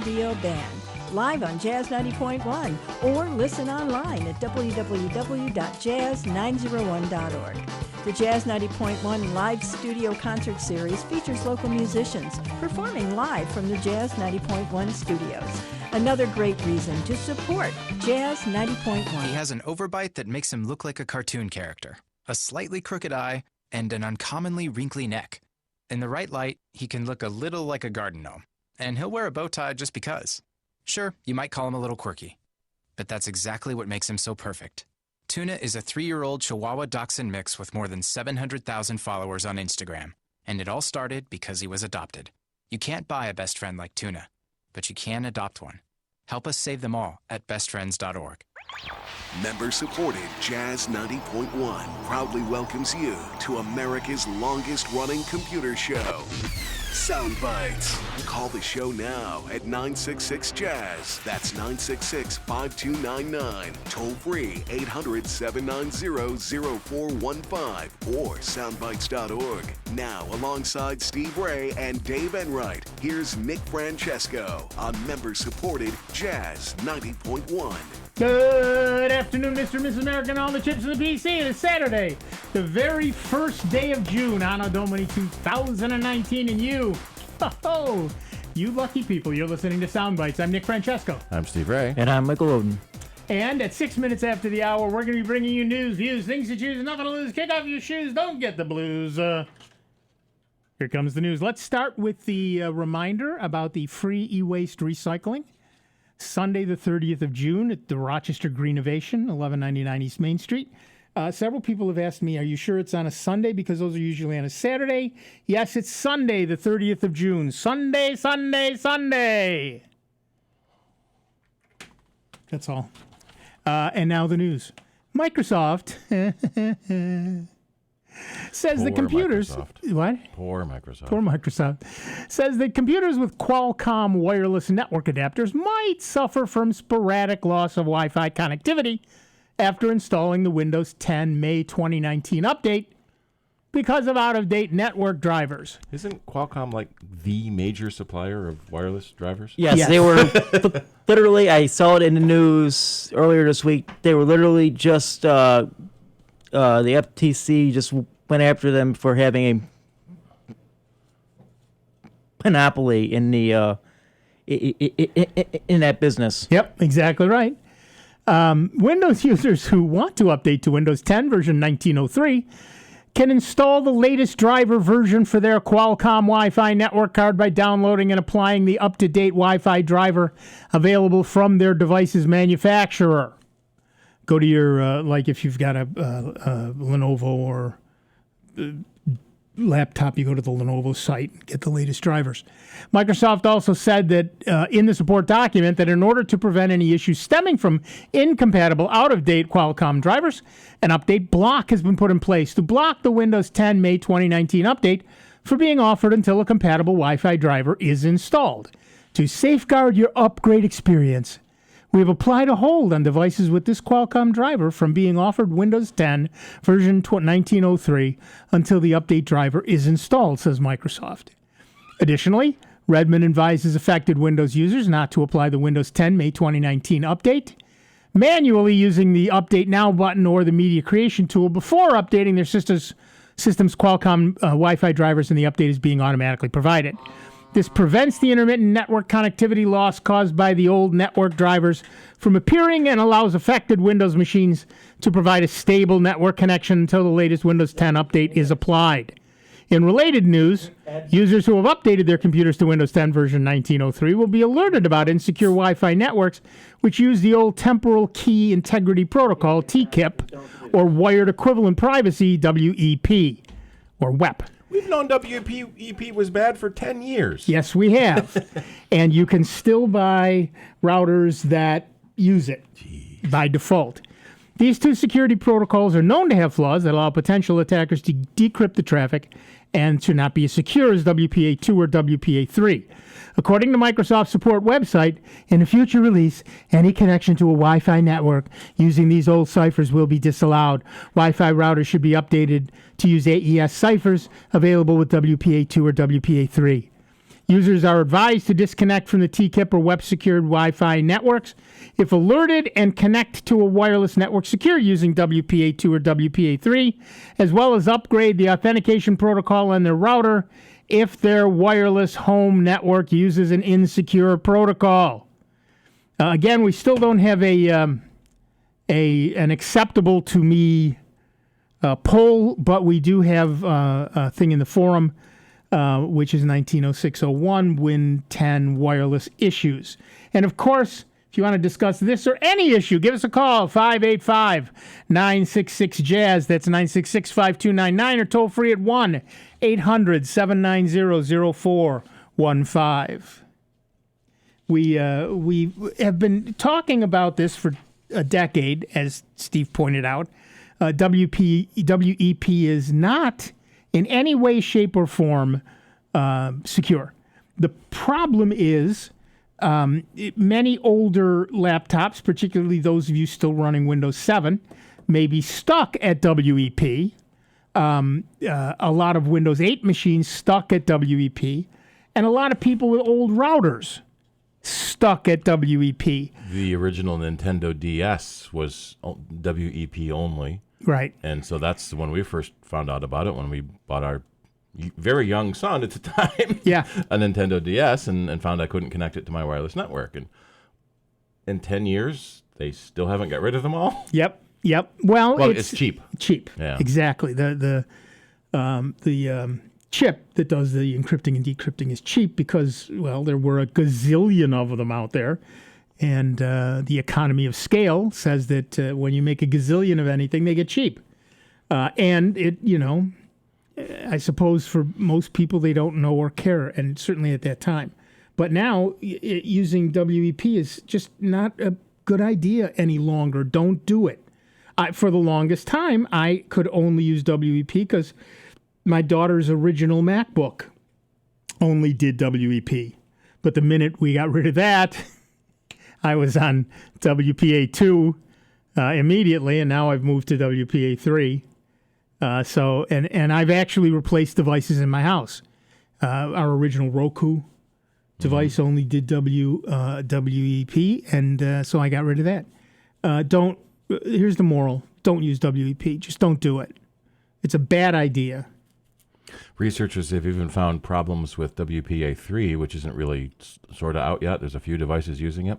Studio Band, live on Jazz 90.1, or listen online at www.jazz901.org. The Jazz 90.1 Live Studio Concert Series features local musicians performing live from the Jazz 90.1 studios. Another great reason to support Jazz 90.1. He has an overbite that makes him look like a cartoon character, a slightly crooked eye, and an uncommonly wrinkly neck. In the right light, he can look a little like a garden gnome, and he'll wear a bow tie just because. Sure, you might call him a little quirky, but that's exactly what makes him so perfect. Tuna is a 3-year-old Chihuahua Dachshund mix with more than 700,000 followers on Instagram, and it all started because he was adopted. You can't buy a best friend like Tuna, but you can adopt one. Help us save them all at bestfriends.org. Member-supported Jazz 90.1 proudly welcomes you to America's longest-running computer show, Sound Bytes. Call the show now at 966-JAZZ. That's 966-5299. Toll free 800-790-0415 or soundbytes.org. Now, alongside Steve Ray and Dave Enright, here's Nick Francesco on member-supported Jazz 90.1. Good afternoon, Mr. and Mrs. America, and all the chips in the PC. It is Saturday, the very first day of June, Anno Domini 2019, and you lucky people, you're listening to Sound Bytes. I'm Nick Francesco. I'm Steve Ray. And I'm Michael Oden. And at 6 minutes after the hour, we're going to be bringing you news, views, things to choose, nothing to lose. Kick off your shoes, don't get the blues. Here comes the news. Let's start with the reminder about the free e-waste recycling. Sunday, the 30th of June at the Rochester Greenovation, 1199 East Main Street. Several people have asked me, are you sure it's on a Sunday? Because those are usually on a Saturday. Yes, it's Sunday, the 30th of June. Sunday, Sunday, Sunday. That's all. And now the news. Microsoft says the computers... Microsoft. What? Poor Microsoft. Poor Microsoft. Says that computers with Qualcomm wireless network adapters might suffer from sporadic loss of Wi-Fi connectivity after installing the Windows 10 May 2019 update because of out-of-date network drivers. Isn't Qualcomm like the major supplier of wireless drivers? Yes, they were literally, I saw it in the news earlier this week, they were literally just... the FTC just went after them for having a monopoly in the in that business. Yep, exactly right. Windows users who want to update to Windows 10 version 1903 can install the latest driver version for their Qualcomm Wi-Fi network card by downloading and applying the up-to-date Wi-Fi driver available from their device's manufacturer. Go to your, like if you've got a Lenovo or laptop, you go to the Lenovo site and get the latest drivers. Microsoft also said that in the support document that in order to prevent any issues stemming from incompatible, out-of-date Qualcomm drivers, an update block has been put in place to block the Windows 10 May 2019 update for being offered until a compatible Wi-Fi driver is installed. To safeguard your upgrade experience, we have applied a hold on devices with this Qualcomm driver from being offered Windows 10 version 1903 until the update driver is installed, says Microsoft. Additionally, Redmond advises affected Windows users not to apply the Windows 10 May 2019 update manually using the Update Now button or the Media Creation tool before updating their system's Qualcomm Wi-Fi drivers, and the update is being automatically provided. This prevents the intermittent network connectivity loss caused by the old network drivers from appearing and allows affected Windows machines to provide a stable network connection until the latest Windows 10 update is applied. In related news, users who have updated their computers to Windows 10 version 1903 will be alerted about insecure Wi-Fi networks which use the old Temporal Key Integrity Protocol, TKIP, or Wired Equivalent Privacy, WEP, or WEP. We've known WEP was bad for 10 years. Yes, we have. And you can still buy routers that use it by default. These two security protocols are known to have flaws that allow potential attackers to decrypt the traffic and to not be as secure as WPA2 or WPA3. According to Microsoft's support website, in a future release, any connection to a Wi-Fi network using these old ciphers will be disallowed. Wi-Fi routers should be updated to use AES ciphers available with WPA2 or WPA3. Users are advised to disconnect from the TKIP or web-secured Wi-Fi networks if alerted and connect to a wireless network secure using WPA2 or WPA3, as well as upgrade the authentication protocol on their router if their wireless home network uses an insecure protocol. Again, we still don't have an acceptable to me poll, but we do have a thing in the forum, which is 190601 Win 10 wireless issues. And of course, if you want to discuss this or any issue, give us a call, 585-966-JAZZ. That's 966-5299, or toll free at 1-800-790-0415. We have been talking about this for a decade, as Steve pointed out. WEP is not in any way, shape, or form secure. The problem is many older laptops, particularly those of you still running Windows 7, may be stuck at WEP. A lot of Windows 8 machines stuck at WEP, and a lot of people with old routers stuck at WEP. The original Nintendo DS was WEP only. Right. And so that's when we first found out about it, when we bought our very young son at the time a Nintendo DS and found I couldn't connect it to my wireless network. And in 10 years, they still haven't got rid of them all. Yep. Well, it's cheap. Cheap. Yeah. Exactly. The chip that does the encrypting and decrypting is cheap because, well, there were a gazillion of them out there. And the economy of scale says that when you make a gazillion of anything, they get cheap. And it, I suppose for most people, they don't know or care, and certainly at that time. But now, using WEP is just not a good idea any longer. Don't do it. For the longest time, I could only use WEP because my daughter's original MacBook only did WEP. But the minute we got rid of that, I was on WPA2 immediately, and now I've moved to WPA3. And I've actually replaced devices in my house. Our original Roku device only did WEP, and so I got rid of that. Here's the moral. Don't use WEP. Just don't do it. It's a bad idea. Researchers have even found problems with WPA3, which isn't really sort of out yet. There's a few devices using it.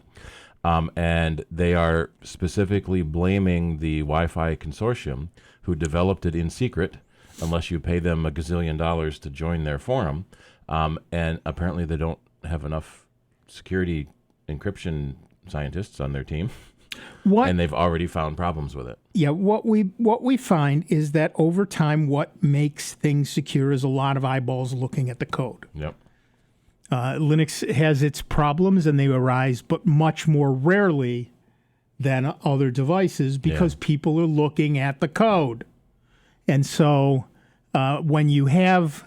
And they are specifically blaming the Wi-Fi consortium who developed it in secret, unless you pay them a gazillion dollars to join their forum. And apparently they don't have enough security encryption scientists on their team. And they've already found problems with it. Yeah, what we find is that over time, what makes things secure is a lot of eyeballs looking at the code. Yep. Linux has its problems, and they arise, but much more rarely than other devices because people are looking at the code. And so when you have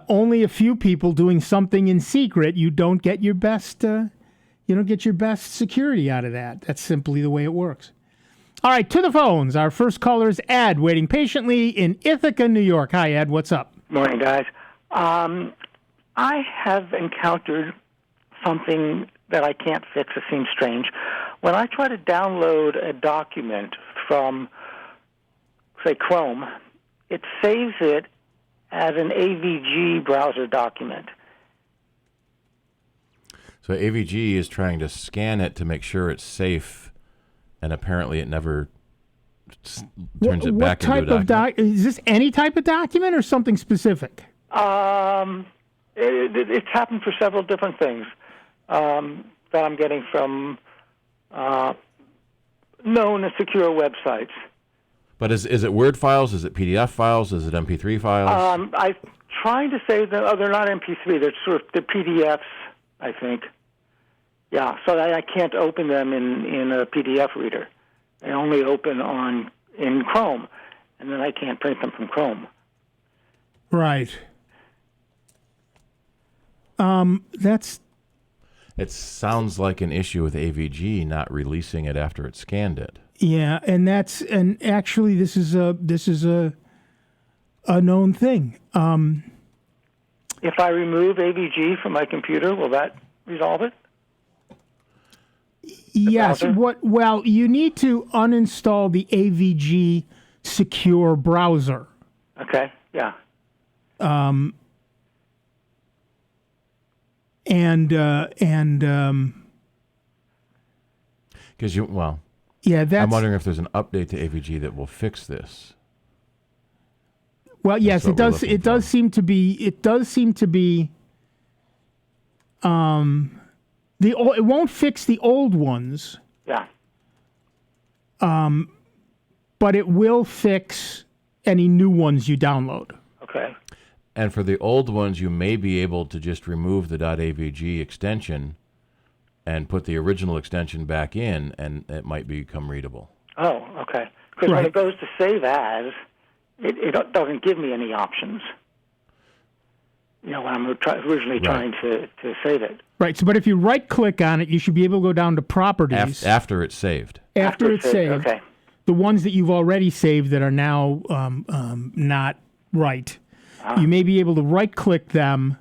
only a few people doing something in secret, you don't get your best security out of that. That's simply the way it works. All right, to the phones. Our first caller is Ed, waiting patiently in Ithaca, New York. Hi, Ed. What's up? Morning, guys. I have encountered something that I can't fix. It seems strange. When I try to download a document from, say, Chrome, it saves it as an AVG browser document. So AVG is trying to scan it to make sure it's safe, and apparently it never turns it back into a document. Is this any type of document or something specific? It's happened for several different things that I'm getting from known as secure websites. But is it Word files? Is it PDF files? Is it MP3 files? I'm trying to say that they're not MP3. They're sort of the PDFs, I think. Yeah, so I can't open them in a PDF reader. They only open in Chrome, and then I can't print them from Chrome. Right. It sounds like an issue with AVG not releasing it after it scanned it. Yeah, and actually this is a known thing. If I remove AVG from my computer, will that resolve it? Yes. browser? Well, you need to uninstall the AVG secure browser. Okay, yeah. Because Yeah, that's I'm wondering if there's an update to AVG that will fix this. well. Yes, what it we're does. looking It does for. seem to be. It does seem to be. It won't fix the old ones, Yeah. but it will fix any new ones you download. Okay. And for the old ones, you may be able to just remove the .avg extension and put the original extension back in, and it might become readable. Oh, okay. Because when Right. it goes to save as, it doesn't give me any options. You know, when I'm originally trying to save it. Right. So, but if you right click on it, you should be able to go down to properties After it's saved. after it's saved. Okay. The ones that you've already saved that are now not right. You may be able to right click them,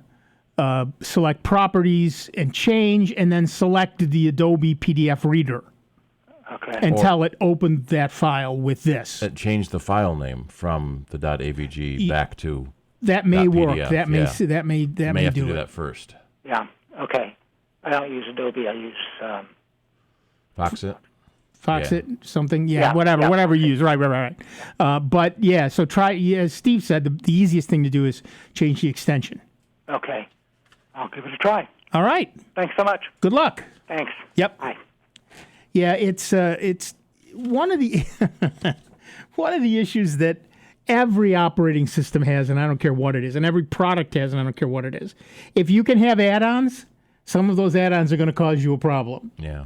select properties and change, and then select the Adobe PDF reader Okay. and tell it open that file with this. It changed the file name from the .avg back to. That may work. PDF, That may yeah. that may that You may may have to do do it. that first. Yeah. Okay. I don't use Adobe. I use. Foxit. Foxit, something, Yeah, whatever yeah, you use, right. But yeah, so try. As Steve said, the easiest thing to do is change the extension. Okay. I'll give it a try. All right, Thanks so much. good luck. Thanks. Yep. Bye. Yeah, it's one of the one of the issues that every operating system has, and I don't care what it is, and every product has, and I don't care what it is. If you can have add-ons, some of those add-ons are going to cause you a problem. Yeah.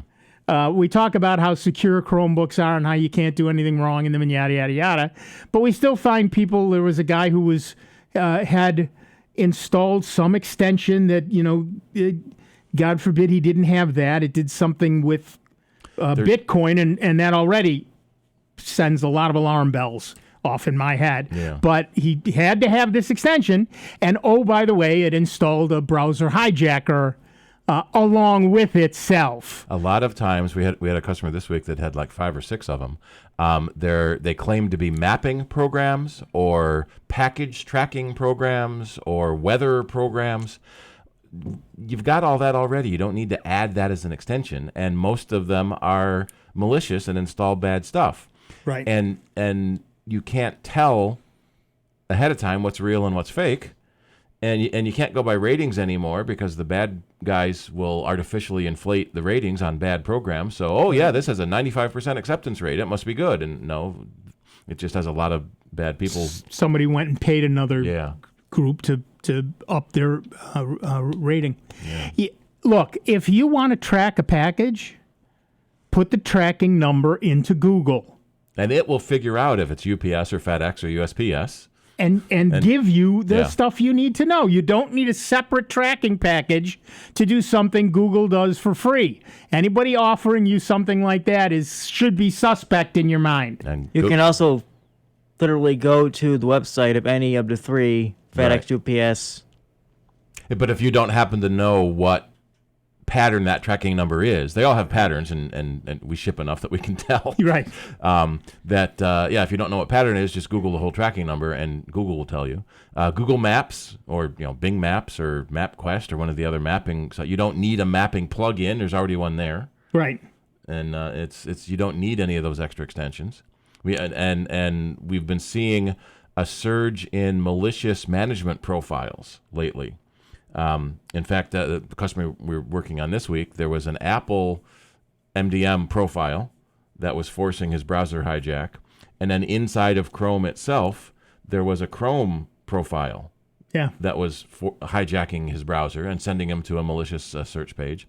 We talk about how secure Chromebooks are and how you can't do anything wrong in them and yada, yada, yada. But we still find people, there was a guy who was had installed some extension that, God forbid he didn't have that. It did something with Bitcoin, and that already sends a lot of alarm bells off in my head. Yeah. But he had to have this extension. And, oh, by the way, it installed a browser hijacker along with itself. A lot of times, we had a customer this week that had like 5 or 6 of them. They claim to be mapping programs or package tracking programs or weather programs. You've got all that already. You don't need to add that as an extension. And most of them are malicious and install bad stuff. Right. And you can't tell ahead of time what's real and what's fake. And you can't go by ratings anymore because the bad guys will artificially inflate the ratings on bad programs. So, this has a 95% acceptance rate. It must be good. And no, it just has a lot of bad people. Somebody went and paid another group to up their rating. Yeah. Look, if you want to track a package, put the tracking number into Google. And it will figure out if it's UPS or FedEx or USPS. And give you the stuff you need to know. You don't need a separate tracking package to do something Google does for free. Anybody offering you something like that should be suspect in your mind. And You can also literally go to the website of any of the 3, FedEx, UPS. But if you don't happen to know what pattern that tracking number is, they all have patterns, and we ship enough that we can tell. Right. If you don't know what pattern it is, just Google the whole tracking number, and Google will tell you. Google Maps or Bing Maps or MapQuest or one of the other mapping. So you don't need a mapping plug-in. There's already one there. Right. And it's you don't need any of those extra extensions. And we've been seeing a surge in malicious management profiles lately. In fact, the customer we're working on this week, there was an Apple MDM profile that was forcing his browser hijack. And then inside of Chrome itself, there was a Chrome profile that was hijacking his browser and sending him to a malicious search page.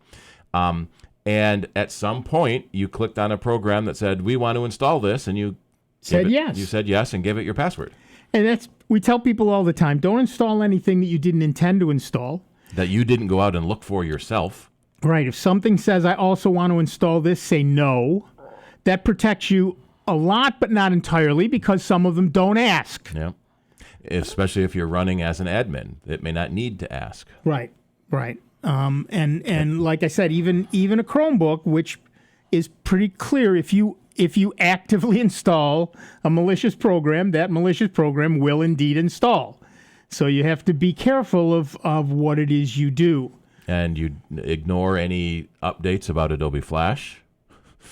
And at some point, you clicked on a program that said, we want to install this, and you said yes. You said yes and gave it your password. And we tell people all the time, don't install anything that you didn't intend to install. That you didn't go out and look for yourself. Right. If something says, I also want to install this, say no. That protects you a lot, but not entirely, because some of them don't ask. Yeah. especially if you're running as an admin. It may not need to ask. Right. And like I said, even a Chromebook, which is pretty clear, if you actively install a malicious program, that malicious program will indeed install. So you have to be careful of what it is you do. And you ignore any updates about Adobe Flash.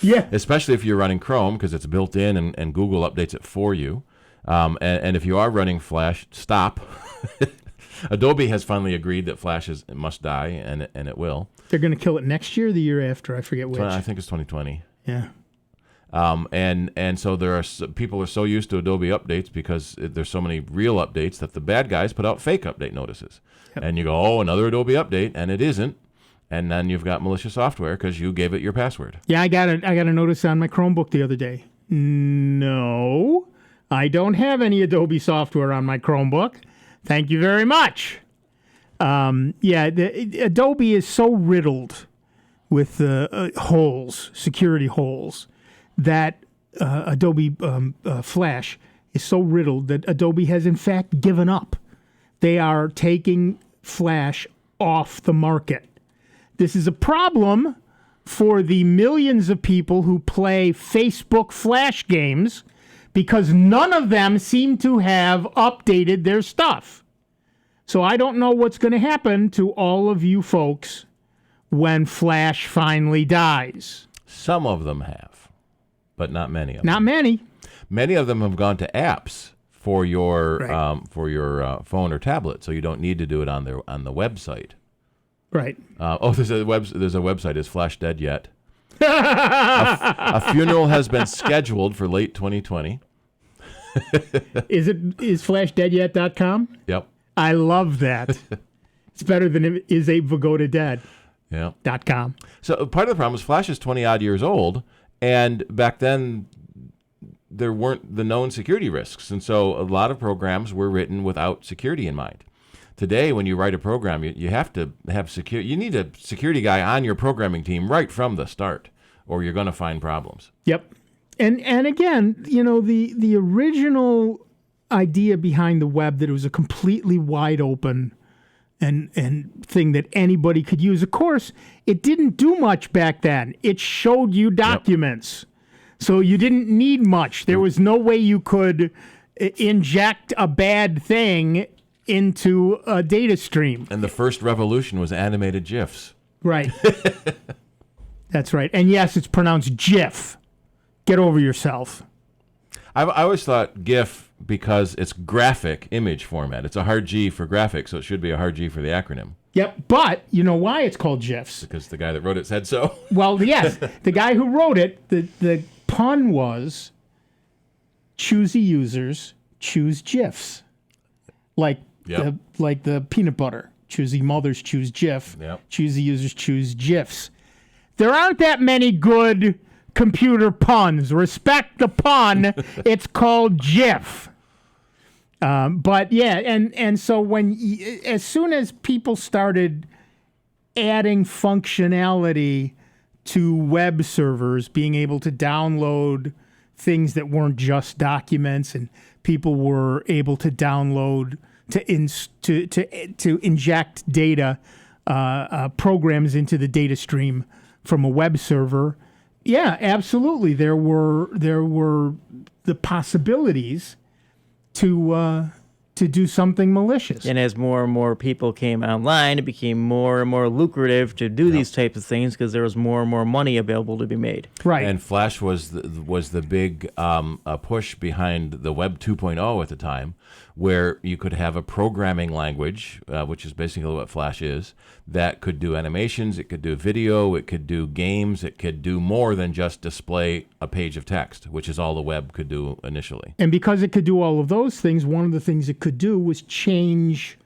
Yeah. Especially if you're running Chrome, because it's built in and Google updates it for you. And if you are running Flash, stop. Adobe has finally agreed that Flash must die, and it will. They're going to kill it next year or the year after. I forget which. I think it's 2020. Yeah. And so people are so used to Adobe updates because there's so many real updates that the bad guys put out fake update notices. Yep. And you go, oh, another Adobe update, and it isn't. And then you've got malicious software because you gave it your password. Yeah, I got a notice on my Chromebook the other day. No, I don't have any Adobe software on my Chromebook. Thank you very much. Adobe is so riddled with holes, security holes, that Adobe Flash is so riddled that Adobe has in fact given up. They are taking Flash off the market. This is a problem for the millions of people who play Facebook Flash games because none of them seem to have updated their stuff. So I don't know what's going to happen to all of you folks when Flash finally dies. Some of them have, but not many of them. Not many. Many of them have gone to apps for your phone or tablet, so you don't need to do it on the website. Right. There's a website. Is Flash dead yet? A funeral has been scheduled for late 2020. Is flashdeadyet.com? Yep. I love that. It's better than is Abe Vigoda dead? Yeah. .com. So part of the problem is Flash is 20 odd years old, and back then there weren't the known security risks, and so a lot of programs were written without security in mind. Today, when you write a program, you have to have security. You need a security guy on your programming team right from the start, or you're going to find problems. Yep. And again, the original idea behind the web, that it was a completely wide open and thing that anybody could use. Of course, it didn't do much back then. It showed you documents. Yep. So you didn't need much. There was no way you could inject a bad thing into a data stream. And the first revolution was animated GIFs. Right. That's right. And yes, it's pronounced GIF. Get over yourself. I always thought GIF because it's graphic image format. It's a hard G for graphic, so it should be a hard G for the acronym. Yep, but you know why it's called GIFs? Because the guy that wrote it said so. Well, yes, the guy who wrote it, the pun was, choosy users choose GIFs. Like the peanut butter. Choosy mothers choose GIF. Yep. Choosy users choose GIFs. There aren't that many good computer puns. Respect the pun. It's called GIF. But yeah, and so as soon as people started adding functionality to web servers, being able to download things that weren't just documents, and people were able to download to inject data programs into the data stream from a web server. Yeah, absolutely. There were the possibilities to do something malicious. And as more and more people came online, it became more and more lucrative to do these types of things because there was more and more money available to be made. Right. And Flash was the big push behind the Web 2.0 at the time, where you could have a programming language, which is basically what Flash is, that could do animations, it could do video, it could do games, it could do more than just display a page of text, which is all the web could do initially. And because it could do all of those things, one of the things it could do was change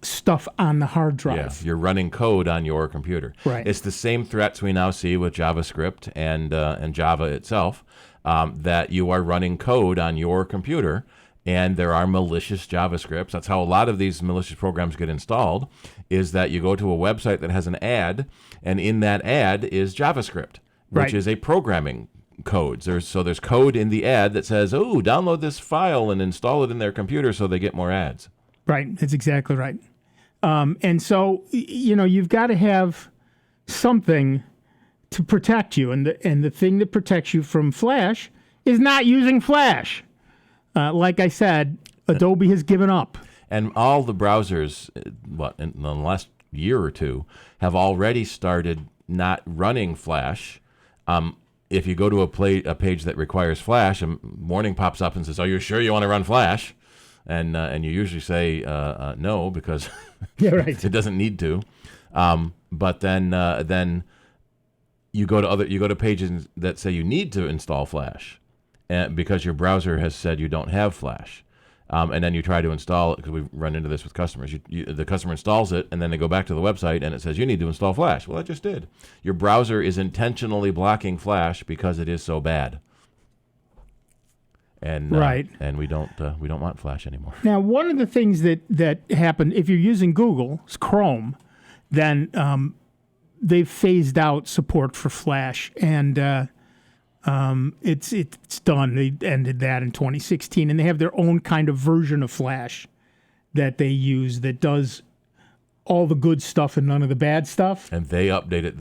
stuff on the hard drive. Yeah, you're running code on your computer. Right. It's the same threats we now see with JavaScript and Java itself, that you are running code on your computer. And there are malicious JavaScripts. That's how a lot of these malicious programs get installed, is that you go to a website that has an ad, and in that ad is JavaScript, which is a programming codes. There's code in the ad that says, "Oh, download this file and install it in their computer," so they get more ads. Right. That's exactly right. And so, you've got to have something to protect you, and the thing that protects you from Flash is not using Flash. Like I said, Adobe has given up. And all the browsers, in the last year or two, have already started not running Flash. If you go to a page that requires Flash, a warning pops up and says, "Are you sure you want to run Flash?" And you usually say no, because right. it doesn't need to. But then you go to pages that say you need to install Flash, because your browser has said you don't have Flash. And then you try to install it, because we've run into this with customers. The customer installs it, and then they go back to the website, and it says, you need to install Flash. Well, I just did. Your browser is intentionally blocking Flash because it is so bad. And right. And we don't want Flash anymore. Now, one of the things that happened, if you're using Google's Chrome, then they've phased out support for Flash, and it's done. They ended that in 2016, and they have their own kind of version of Flash that they use that does all the good stuff and none of the bad stuff. And they update it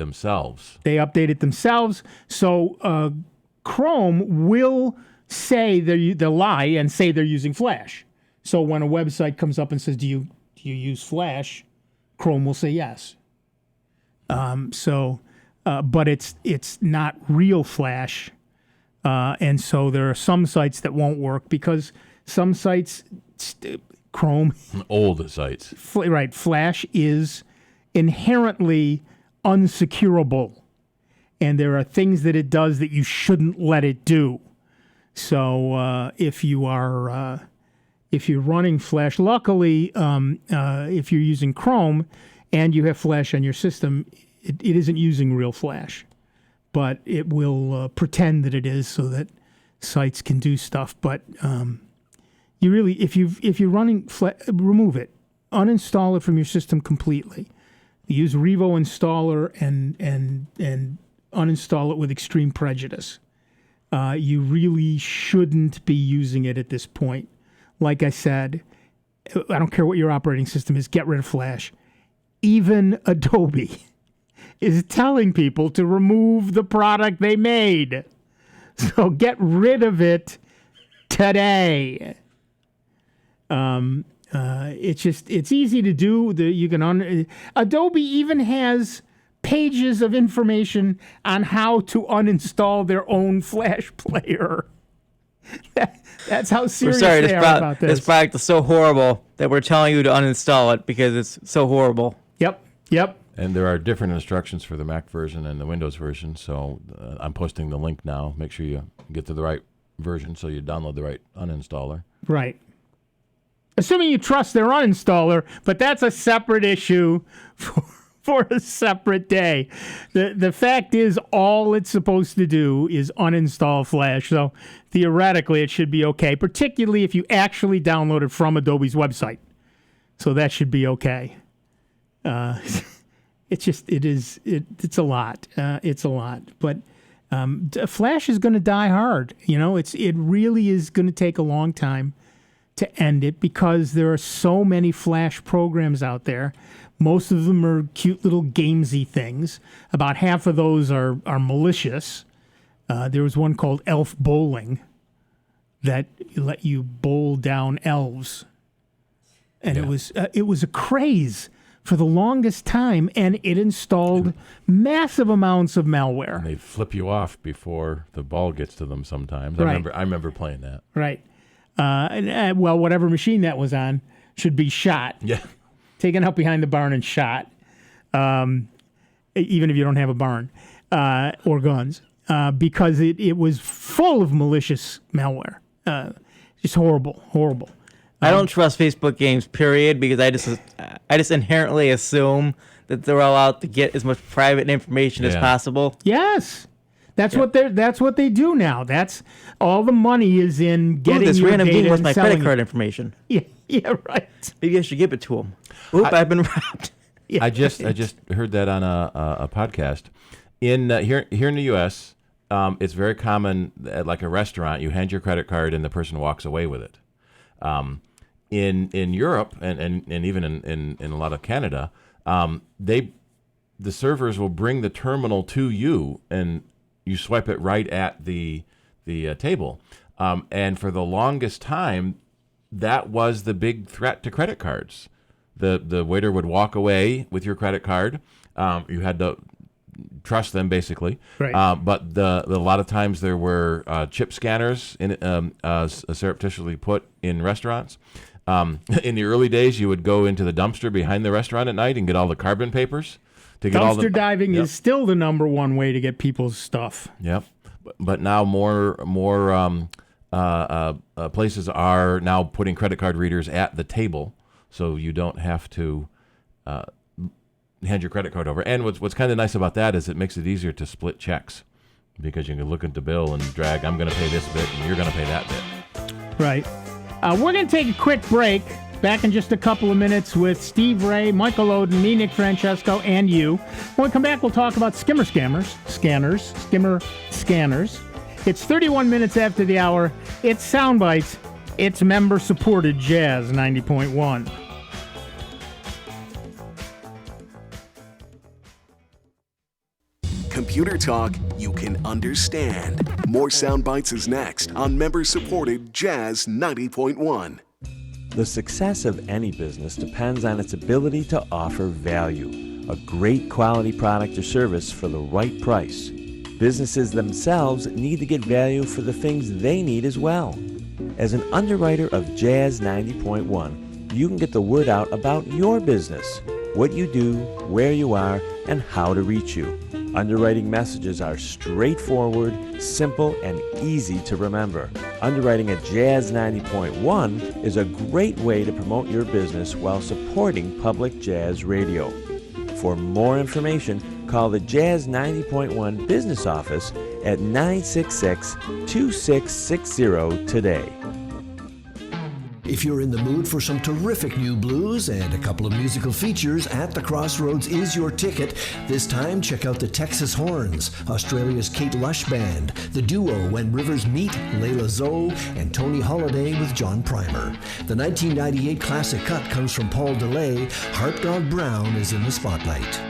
themselves. So Chrome will say they'll lie and say they're using Flash. So when a website comes up and says, "Do you use Flash?" Chrome will say yes. But it's not real Flash, and so there are some sites that won't work because some sites, Chrome, old sites, Flash is inherently unsecurable, and there are things that it does that you shouldn't let it do. So if you're running Flash, luckily, if you're using Chrome and you have Flash on your system, it isn't using real Flash, but it will pretend that it is so that sites can do stuff. But you really, if you're running remove it, uninstall it from your system completely. Use Revo installer and uninstall it with extreme prejudice. You really shouldn't be using it at this point. Like I said, I don't care what your operating system is, get rid of Flash. Even Adobe is telling people to remove the product they made. So get rid of it today. It's easy to do. Adobe even has pages of information on how to uninstall their own Flash player. That's how serious they are about this. This product is so horrible that we're telling you to uninstall it because it's so horrible. Yep. And there are different instructions for the Mac version and the Windows version, so I'm posting the link now. Make sure you get to the right version so you download the right uninstaller. Right. Assuming you trust their uninstaller, but that's a separate issue for a separate day. The fact is, all it's supposed to do is uninstall Flash, so theoretically it should be okay, particularly if you actually download it from Adobe's website. So that should be okay. It's a lot. It's a lot. But Flash is going to die hard. It really is going to take a long time to end it because there are so many Flash programs out there. Most of them are cute little gamesy things. About half of those are malicious. There was one called Elf Bowling that let you bowl down elves. And it was a craze for the longest time, and it installed massive amounts of malware. And they flip you off before the ball gets to them sometimes. Right. I remember playing that. Right. Well, whatever machine that was on should be shot. Yeah. Taken out behind the barn and shot, even if you don't have a barn or guns, because it was full of malicious malware. Just horrible. I don't trust Facebook games, period, because I just inherently assume that they're all out to get as much private information as possible. Yes. That's what they do now. That's all the money is in getting this your random data game with and my selling credit card it. information. Yeah, right. Maybe I should give it to them. I've been robbed. Yeah, I just heard that on a podcast. Here in the U.S., it's very common at like a restaurant, you hand your credit card and the person walks away with it. In Europe and even in a lot of Canada, the servers will bring the terminal to you and you swipe it right at the table. And for the longest time, that was the big threat to credit cards. The waiter would walk away with your credit card. You had to trust them, basically. Right. But a lot of times there were chip scanners surreptitiously put in restaurants. In the early days, you would go into the dumpster behind the restaurant at night and get all the carbon papers. Dumpster diving is still the number one way to get people's stuff. Yep. But now more places are now putting credit card readers at the table, so you don't have to hand your credit card over. And what's kind of nice about that is it makes it easier to split checks, because you can look at the bill and drag, I'm going to pay this bit and you're going to pay that bit. Right. We're going to take a quick break. Back in just a couple of minutes with Steve Ray, Michael Oden, me, Nick Francesco, and you. When we come back, we'll talk about skimmer scanners. It's 31 minutes after the hour. It's Sound Bytes. It's member-supported Jazz 90.1. Computer talk you can understand. More Sound Bites is next on member-supported Jazz 90.1. The success of any business depends on its ability to offer value, a great quality product or service for the right price. Businesses themselves need to get value for the things they need as well. As an underwriter of Jazz 90.1, you can get the word out about your business, what you do, where you are, and how to reach you. Underwriting messages are straightforward, simple, and easy to remember. Underwriting at Jazz 90.1 is a great way to promote your business while supporting public jazz radio. For more information, call the Jazz 90.1 business office at 966-2660 today. If you're in the mood for some terrific new blues and a couple of musical features, At the Crossroads is your ticket. This time, check out the Texas Horns, Australia's Kate Lush Band, the duo When Rivers Meet, Layla Zoe, and Tony Holiday with John Primer. The 1998 classic cut comes from Paul DeLay. Heart Dog Brown is in the spotlight.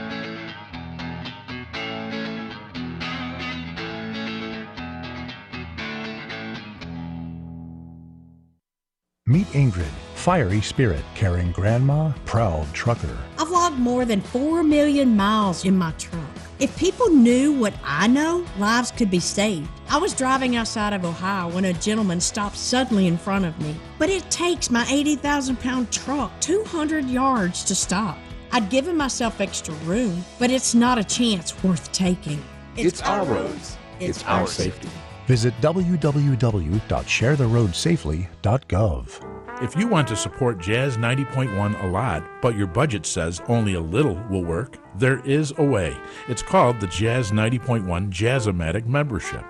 Meet Ingrid, fiery spirit, carrying grandma, proud trucker. I've logged more than 4 million miles in my truck. If people knew what I know, lives could be saved. I was driving outside of Ohio when a gentleman stopped suddenly in front of me. But it takes my 80,000-pound truck 200 yards to stop. I'd given myself extra room, but it's not a chance worth taking. It's our roads. It's our safety. Visit www.sharetheroadsafely.gov. If you want to support Jazz 90.1 a lot, but your budget says only a little will work, there is a way. It's called the Jazz 90.1 Jazz-O-Matic membership.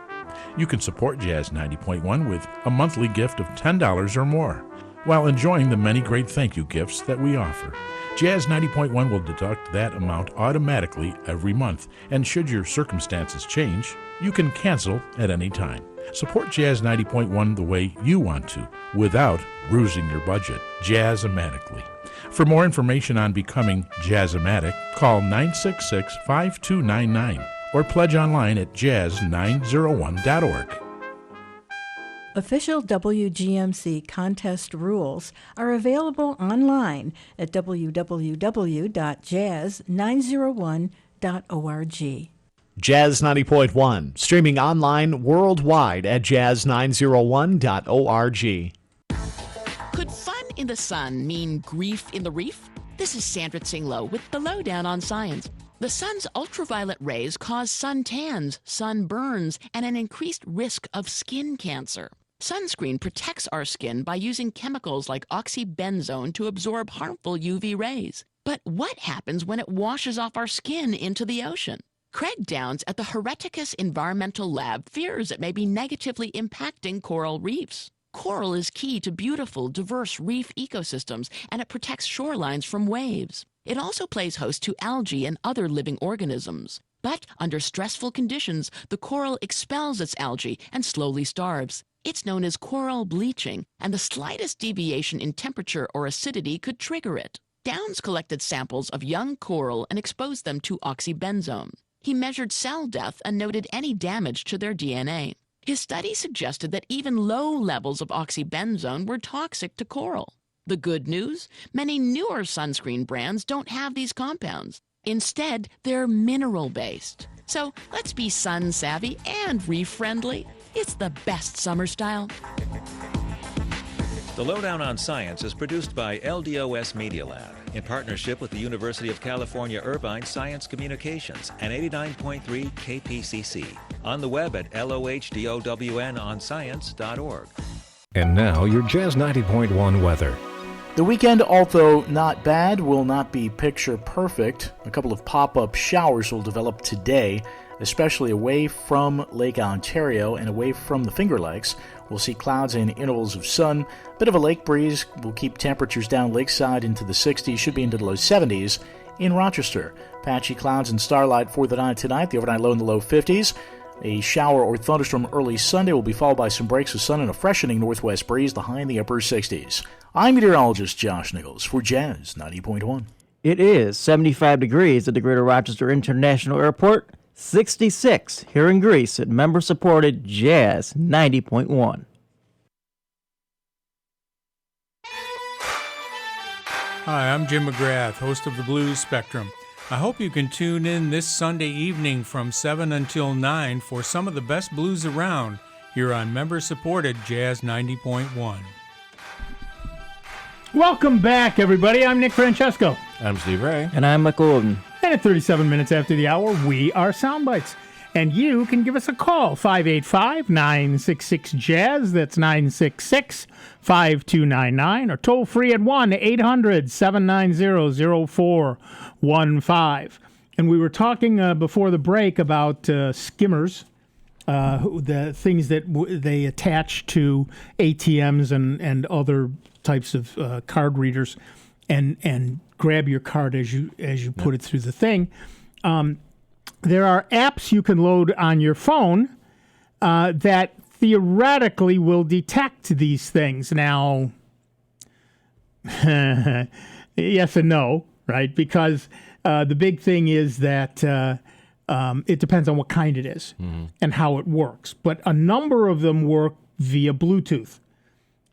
You can support Jazz 90.1 with a monthly gift of $10 or more, while enjoying the many great thank you gifts that we offer. Jazz 90.1 will deduct that amount automatically every month, and should your circumstances change, you can cancel at any time. Support Jazz 90.1 the way you want to, without bruising your budget. Jazz-O-Matically. For more information on becoming Jazz-O-Matic, call 966-5299 or pledge online at jazz901.org. Official WGMC contest rules are available online at www.jazz901.org. Jazz 90.1, streaming online worldwide at jazz901.org. Could fun in the sun mean grief in the reef? This is Sandra Tsinglow with the Lowdown on Science. The sun's ultraviolet rays cause suntans, sunburns, and an increased risk of skin cancer. Sunscreen protects our skin by using chemicals like oxybenzone to absorb harmful UV rays. But what happens when it washes off our skin into the ocean? Craig Downs at the Hereticus Environmental Lab fears it may be negatively impacting coral reefs. Coral is key to beautiful, diverse reef ecosystems, and it protects shorelines from waves. It also plays host to algae and other living organisms. But under stressful conditions, the coral expels its algae and slowly starves. It's known as coral bleaching, and the slightest deviation in temperature or acidity could trigger it. Downs collected samples of young coral and exposed them to oxybenzone. He measured cell death and noted any damage to their DNA. His study suggested that even low levels of oxybenzone were toxic to coral. The good news? Many newer sunscreen brands don't have these compounds. Instead, they're mineral-based. So let's be sun-savvy and reef-friendly. It's the best summer style. The Lowdown on Science is produced by LDOS Media Lab in partnership with the University of California Irvine Science Communications and 89.3 KPCC. On the web at LOHDOWNonscience.org. And now your Jazz 90.1 weather. The weekend, although not bad, will not be picture perfect. A couple of pop-up showers will develop today, especially away from Lake Ontario and away from the Finger Lakes. We'll see clouds and intervals of sun. A bit of a lake breeze will keep temperatures down lakeside into the 60s, should be into the low 70s in Rochester. Patchy clouds and starlight for the night tonight, the overnight low in the low 50s. A shower or thunderstorm early Sunday will be followed by some breaks of sun and a freshening northwest breeze, the high in the upper 60s. I'm meteorologist Josh Nichols for Jazz 90.1. It is 75 degrees at the Greater Rochester International Airport, 66 here in Greece at member-supported Jazz 90.1. Hi, I'm Jim McGrath, host of the Blues Spectrum. I hope you can tune in this Sunday evening from 7 until 9 for some of the best blues around here on member-supported Jazz 90.1. Welcome back, everybody. I'm Nick Francesco. I'm Steve Ray. And I'm Michael Oden. And at 37 minutes after the hour, we are Soundbites. And you can give us a call, 585-966-JAZZ. That's 966-5299. Or toll free at 1-800-790-0415. And we were talking before the break about skimmers, the things that they attach to ATMs and other types of card readers and grab your card as you put it through the thing. There are apps you can load on your phone that theoretically will detect these things. Now, yes and no, right? Because the big thing is that it depends on what kind it is and how it works. But a number of them work via Bluetooth.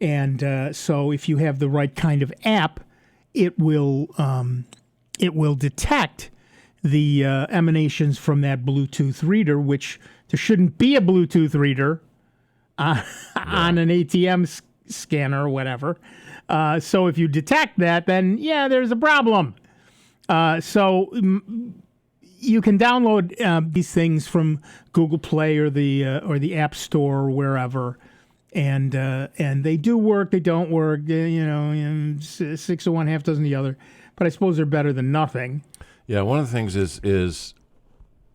And so if you have the right kind of app, it will detect the emanations from that Bluetooth reader, which there shouldn't be a Bluetooth reader on an ATM scanner or whatever. So if you detect that, then yeah, there's a problem. So you can download these things from Google Play or the App Store or wherever. And they do work, they don't work, six of one, half dozen the other. But I suppose they're better than nothing. Yeah, one of the things is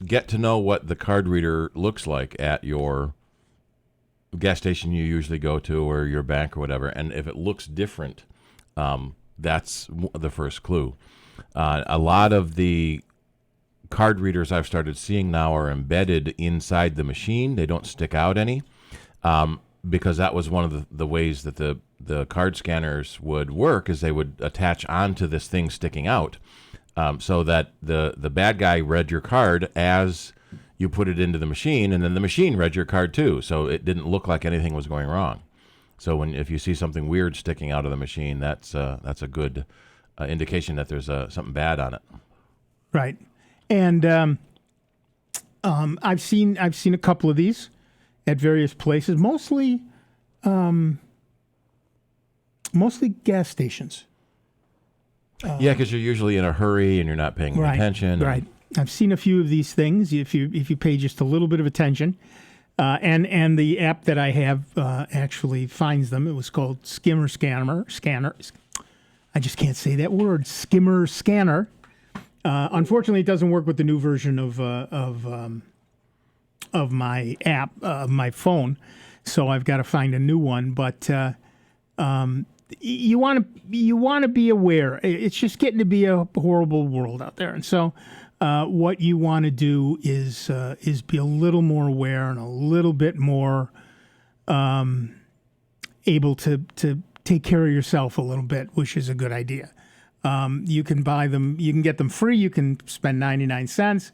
get to know what the card reader looks like at your gas station you usually go to or your bank or whatever. And if it looks different, that's the first clue. A lot of the card readers I've started seeing now are embedded inside the machine. They don't stick out any. Because that was one of the ways that the card scanners would work, is they would attach onto this thing sticking out, so that the bad guy read your card as you put it into the machine, and then the machine read your card too, so it didn't look like anything was going wrong. So if you see something weird sticking out of the machine, that's a good indication that there's something bad on it. Right, and I've seen a couple of these at various places, mostly gas stations. Yeah, because you're usually in a hurry and you're not paying attention. Right. I've seen a few of these things if you pay just a little bit of attention. And the app that I have actually finds them. It was called Skimmer Scanner. I just can't say that word. Skimmer Scanner. Unfortunately, it doesn't work with the new version of my app, my phone, so I've got to find a new one. But you want to be aware. It's just getting to be a horrible world out there, and so what you want to do is be a little more aware and a little bit more able to take care of yourself a little bit, which is a good idea. You can buy them. You can get them free. You can spend 99 cents.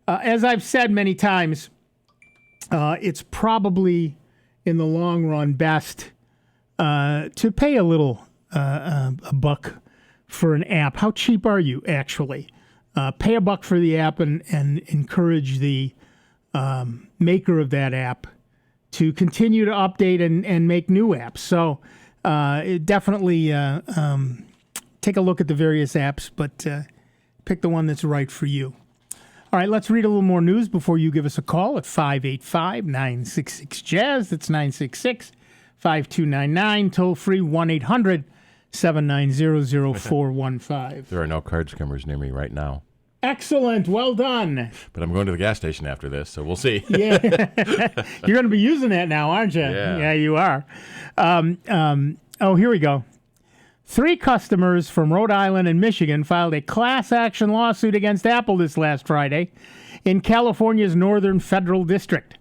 As I've said many times, it's probably in the long run best to pay a little a buck for an app. How cheap are you actually? Pay a buck for the app and encourage the maker of that app to continue to update and make new apps. So definitely take a look at the various apps, but pick the one that's right for you. All right, let's read a little more news before you give us a call at 585-966-JAZZ. That's 966-5299. Toll free 1-800-790-0415. There are no card skimmers near me right now. Excellent. Well done. But I'm going to the gas station after this, so we'll see. Yeah. You're going to be using that now, aren't you? Yeah, you are. Here we go. 3 customers from Rhode Island and Michigan filed a class action lawsuit against Apple this last Friday in California's Northern Federal District.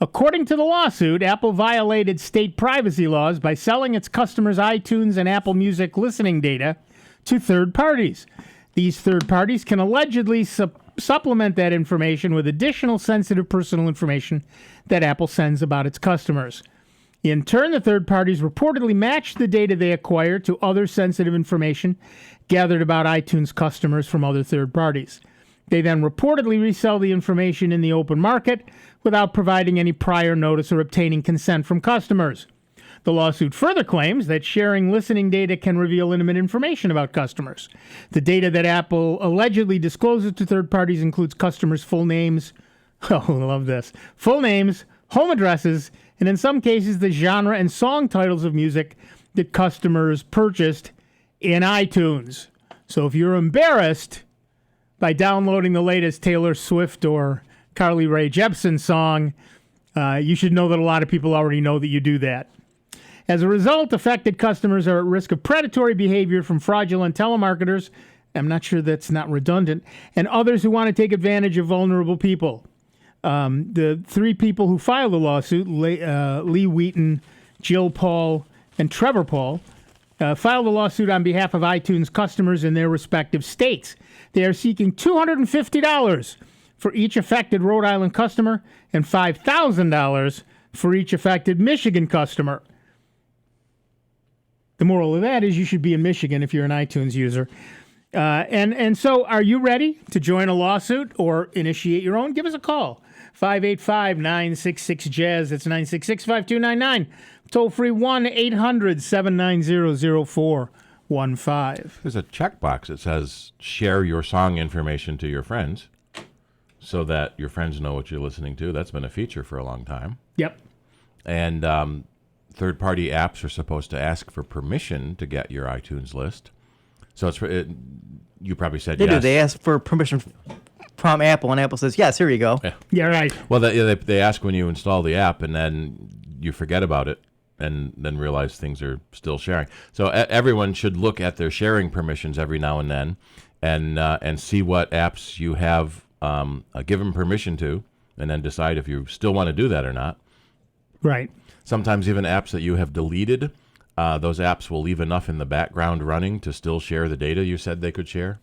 According to the lawsuit, Apple violated state privacy laws by selling its customers' iTunes and Apple Music listening data to third parties. These third parties can allegedly supplement that information with additional sensitive personal information that Apple sends about its customers. In turn, the third parties reportedly matched the data they acquired to other sensitive information gathered about iTunes customers from other third parties. They then reportedly resell the information in the open market without providing any prior notice or obtaining consent from customers. The lawsuit further claims that sharing listening data can reveal intimate information about customers. The data that Apple allegedly discloses to third parties includes customers' full names, oh, I love this, full names, home addresses, and in some cases the genre and song titles of music that customers purchased in iTunes. So if you're embarrassed by downloading the latest Taylor Swift or Carly Rae Jepsen song, you should know that a lot of people already know that you do that. As a result, affected customers are at risk of predatory behavior from fraudulent telemarketers, I'm not sure that's not redundant, and others who want to take advantage of vulnerable people. The 3 people who filed the lawsuit, Lee Wheaton, Jill Paul, and Trevor Paul, filed the lawsuit on behalf of iTunes customers in their respective states. They are seeking $250 for each affected Rhode Island customer and $5,000 for each affected Michigan customer. The moral of that is you should be in Michigan if you're an iTunes user. And so are you ready to join a lawsuit or initiate your own? Give us a call. 585-966-JAZZ. That's 966-5299. Toll free 1-800-790-0415. There's a checkbox that says share your song information to your friends so that your friends know what you're listening to. That's been a feature for a long time. Yep. And third-party apps are supposed to ask for permission to get your iTunes list. So you probably said yes. They do. They ask for permission from Apple, and Apple says, yes, here you go. Yeah, right. Well, they ask when you install the app, and then you forget about it, and then realize things are still sharing. So everyone should look at their sharing permissions every now and then, and see what apps you have given permission to, and then decide if you still want to do that or not. Right. Sometimes even apps that you have deleted, those apps will leave enough in the background running to still share the data you said they could share.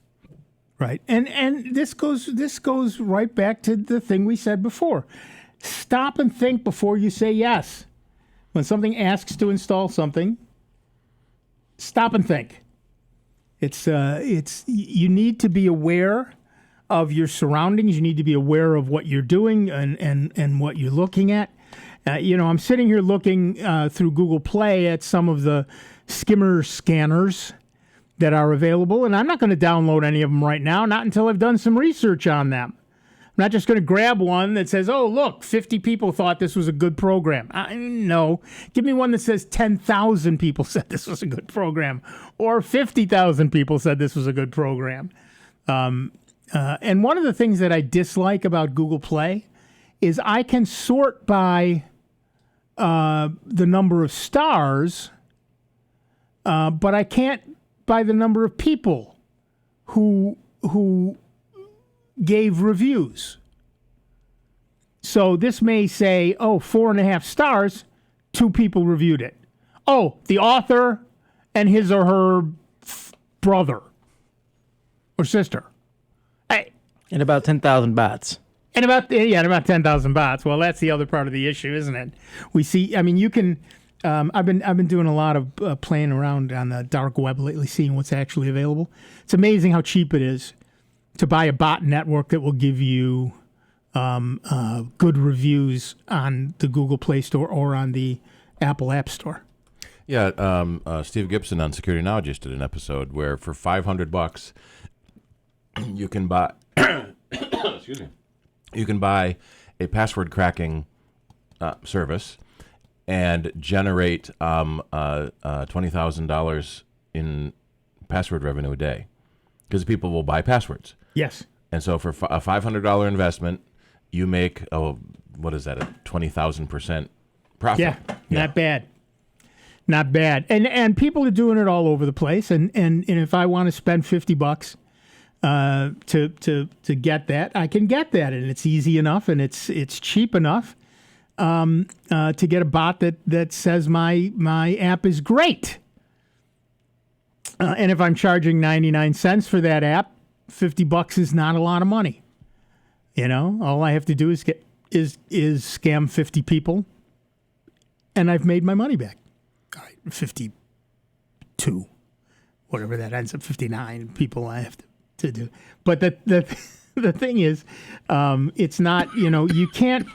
Right. And this goes right back to the thing we said before. Stop and think before you say yes. When something asks to install something, stop and think. It's you need to be aware of your surroundings. You need to be aware of what you're doing and what you're looking at. I'm sitting here looking through Google Play at some of the skimmer scanners that are available, and I'm not going to download any of them right now, not until I've done some research on them. I'm not just going to grab one that says, oh, look, 50 people thought this was a good program. No. Give me one that says 10,000 people said this was a good program, or 50,000 people said this was a good program. And one of the things that I dislike about Google Play is I can sort by the number of stars, but I can't by the number of people who gave reviews. So this may say, 4.5 stars, 2 people reviewed it. Oh, the author and his or her brother or sister. And about 10,000 bots. And about 10,000 bots. Well, that's the other part of the issue, isn't it? We see. I mean, you can. I've been doing a lot of playing around on the dark web lately, seeing what's actually available. It's amazing how cheap it is to buy a bot network that will give you good reviews on the Google Play Store or on the Apple App Store. Yeah, Steve Gibson on Security Now just did an episode where for $500 you can buy. Excuse me. You can buy a password cracking service and generate $20,000 in password revenue a day because people will buy passwords. Yes. And so for a $500 investment, you make what is that? A 20,000% profit. Yeah, not bad. Not bad. And people are doing it all over the place. And if I want to spend $50 to get that, I can get that, and it's easy enough, and it's cheap enough to get a bot that says my app is great. And if I'm charging 99 cents for that app, $50 is not a lot of money. You know, all I have to do is scam 50 people, and I've made my money back. All right, 52, whatever that ends up, 59 people I have to do. But the thing is, it's not, you can't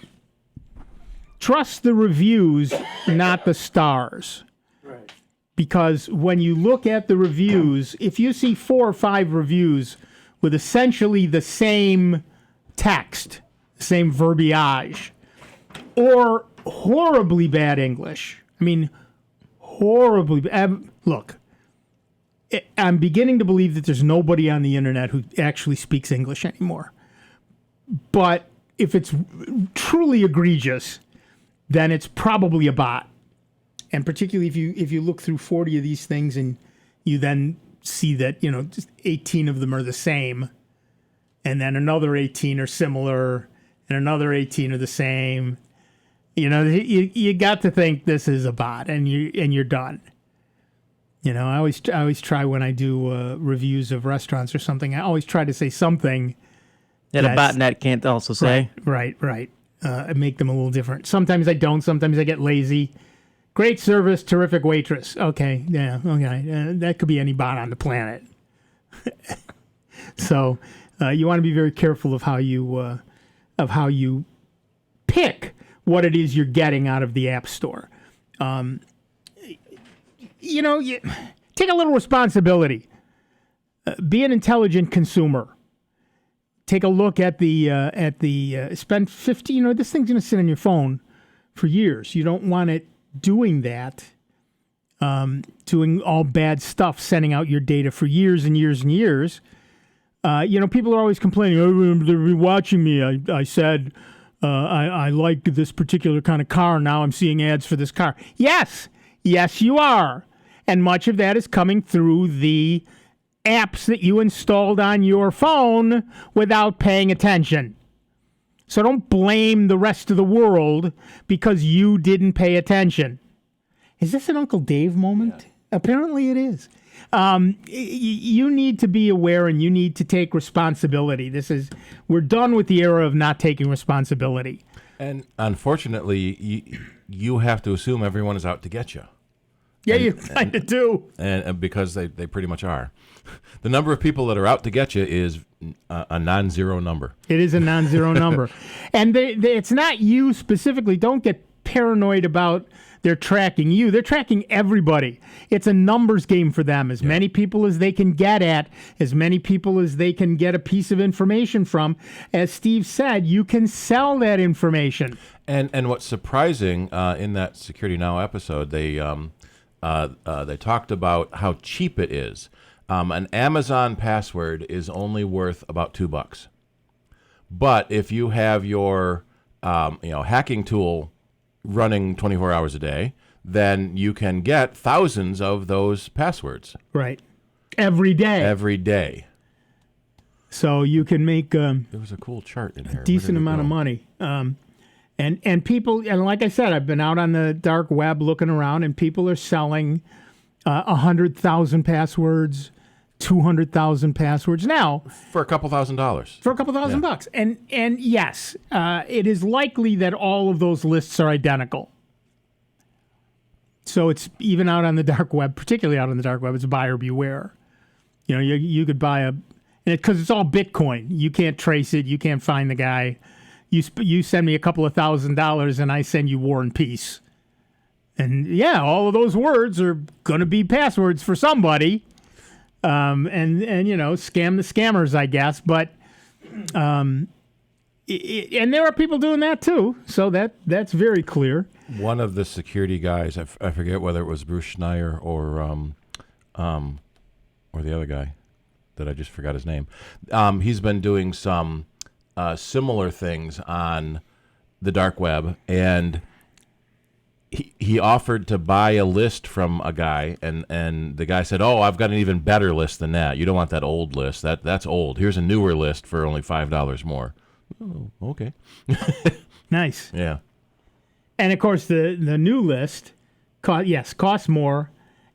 trust the reviews, not the stars. Right. Because when you look at the reviews, if you see 4 or 5 reviews with essentially the same text, the same verbiage, or horribly bad English, I mean, horribly bad. Look, I'm beginning to believe that there's nobody on the internet who actually speaks English anymore. But if it's truly egregious, then it's probably a bot. And particularly if you look through 40 of these things and you then see that, just 18 of them are the same, and then another 18 are similar, and another 18 are the same, you got to think this is a bot, and you're done. I always try when I do reviews of restaurants or something. I always try to say something that a botnet can't also say. Right. Make them a little different. Sometimes I don't. Sometimes I get lazy. Great service, terrific waitress. Okay, yeah, okay. That could be any bot on the planet. So you want to be very careful of how you pick what it is you're getting out of the App Store. You take a little responsibility. Be an intelligent consumer. Take a look at the spend 50. This thing's going to sit on your phone for years. You don't want it doing that, doing all bad stuff, sending out your data for years and years and years. People are always complaining. Oh, they're watching me. I said I like this particular kind of car. Now I'm seeing ads for this car. Yes, you are. And much of that is coming through the apps that you installed on your phone without paying attention. So don't blame the rest of the world because you didn't pay attention. Is this an Uncle Dave moment? Yeah. Apparently it is. You need to be aware and you need to take responsibility. We're done with the era of not taking responsibility. And unfortunately, you have to assume everyone is out to get you. Yeah, you kind of do. And because they pretty much are. The number of people that are out to get you is a non-zero number. It is a non-zero number. And it's not you specifically. Don't get paranoid about they're tracking you. They're tracking everybody. It's a numbers game for them. As many people as they can get at, as many people as they can get a piece of information from. As Steve said, you can sell that information. And what's surprising in that Security Now episode, they talked about how cheap it is. An Amazon password is only worth about $2. But if you have your hacking tool running 24 hours a day, then you can get thousands of those passwords. Right. Every day. Every day. So you can make There was a cool chart in there. a decent amount of money. And people, and like I said, I've been out on the dark web looking around, and people are selling 100,000 passwords, 200,000 passwords now for a couple $1,000s. For a couple thousand bucks, and yes, it is likely that all of those lists are identical. So it's even out on the dark web, particularly out on the dark web, it's buyer beware. You know, you could buy because it's all Bitcoin. You can't trace it. You can't find the guy. You send me a couple of $1,000 and I send you War and Peace. And yeah, all of those words are going to be passwords for somebody. And you know, scam the scammers, I guess. But and there are people doing that too. So that's very clear. One of the security guys, I forget whether it was Bruce Schneier or the other guy that I just forgot his name. He's been doing some similar things on the dark web, and he offered to buy a list from a guy, and the guy said, "Oh, I've got an even better list than that. You don't want that old list. That's old. Here's a newer list for only $5 more." Oh, okay. Nice. Yeah. And of course, the new list, costs more,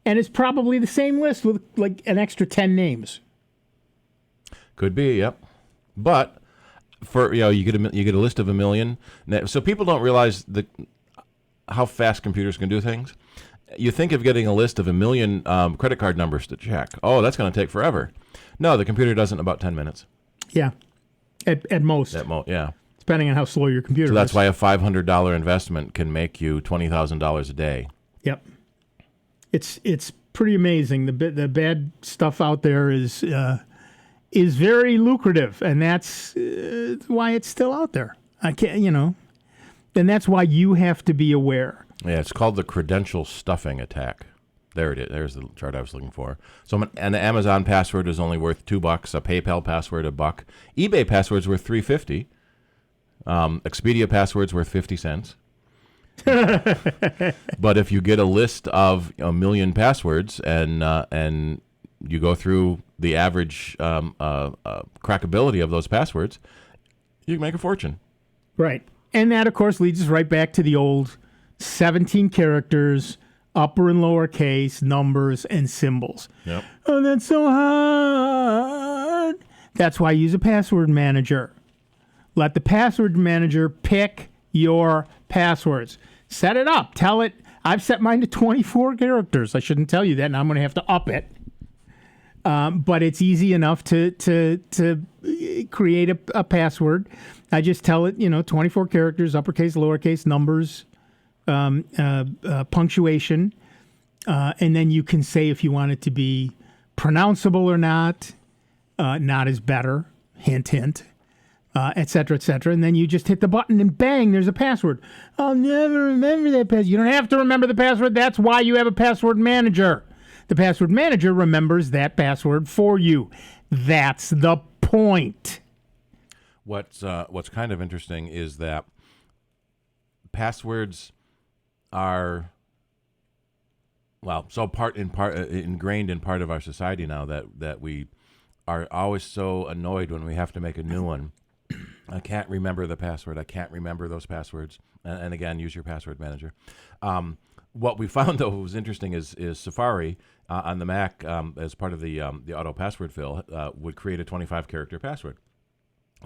and it's probably the same list with like an extra 10 names. Could be, yep. But for you get a list of 1 million. So people don't realize how fast computers can do things. You think of getting a list of 1 million credit card numbers to check. Oh, that's going to take forever. No, the computer does it in about 10 minutes. Yeah, at most. Yeah. Depending on how slow your computer is. So that's why a $500 investment can make you $20,000 a day. Yep. It's pretty amazing. The bad stuff out there is very lucrative, and that's why it's still out there. I can't, and that's why you have to be aware. Yeah, it's called the credential stuffing attack. There it is. There's the chart I was looking for. So an Amazon password is only worth $2. A PayPal password $1. eBay password's worth $3.50. Expedia password's worth 50 cents. But if you get a list of 1 million passwords and you go through the average crackability of those passwords, you can make a fortune. Right. And that, of course, leads us right back to the old 17 characters, upper and lower case, numbers, and symbols. Yep. Oh, that's so hard. That's why I use a password manager. Let the password manager pick your passwords. Set it up. Tell it, I've set mine to 24 characters. I shouldn't tell you that, and I'm going to have to up it. But it's easy enough to create a password. I just tell it, 24 characters, uppercase, lowercase, numbers, punctuation, and then you can say if you want it to be pronounceable or not. Not is better. Hint, hint. Et cetera, et cetera. And then you just hit the button and bang, there's a password. I'll never remember that password. You don't have to remember the password. That's why you have a password manager. The password manager remembers that password for you. That's the point. What's kind of interesting is that passwords are ingrained in part of our society now that we are always so annoyed when we have to make a new one. I can't remember the password. I can't remember those passwords. And again, use your password manager. What we found, though, was interesting is Safari on the Mac, as part of the auto password fill, would create a 25-character password.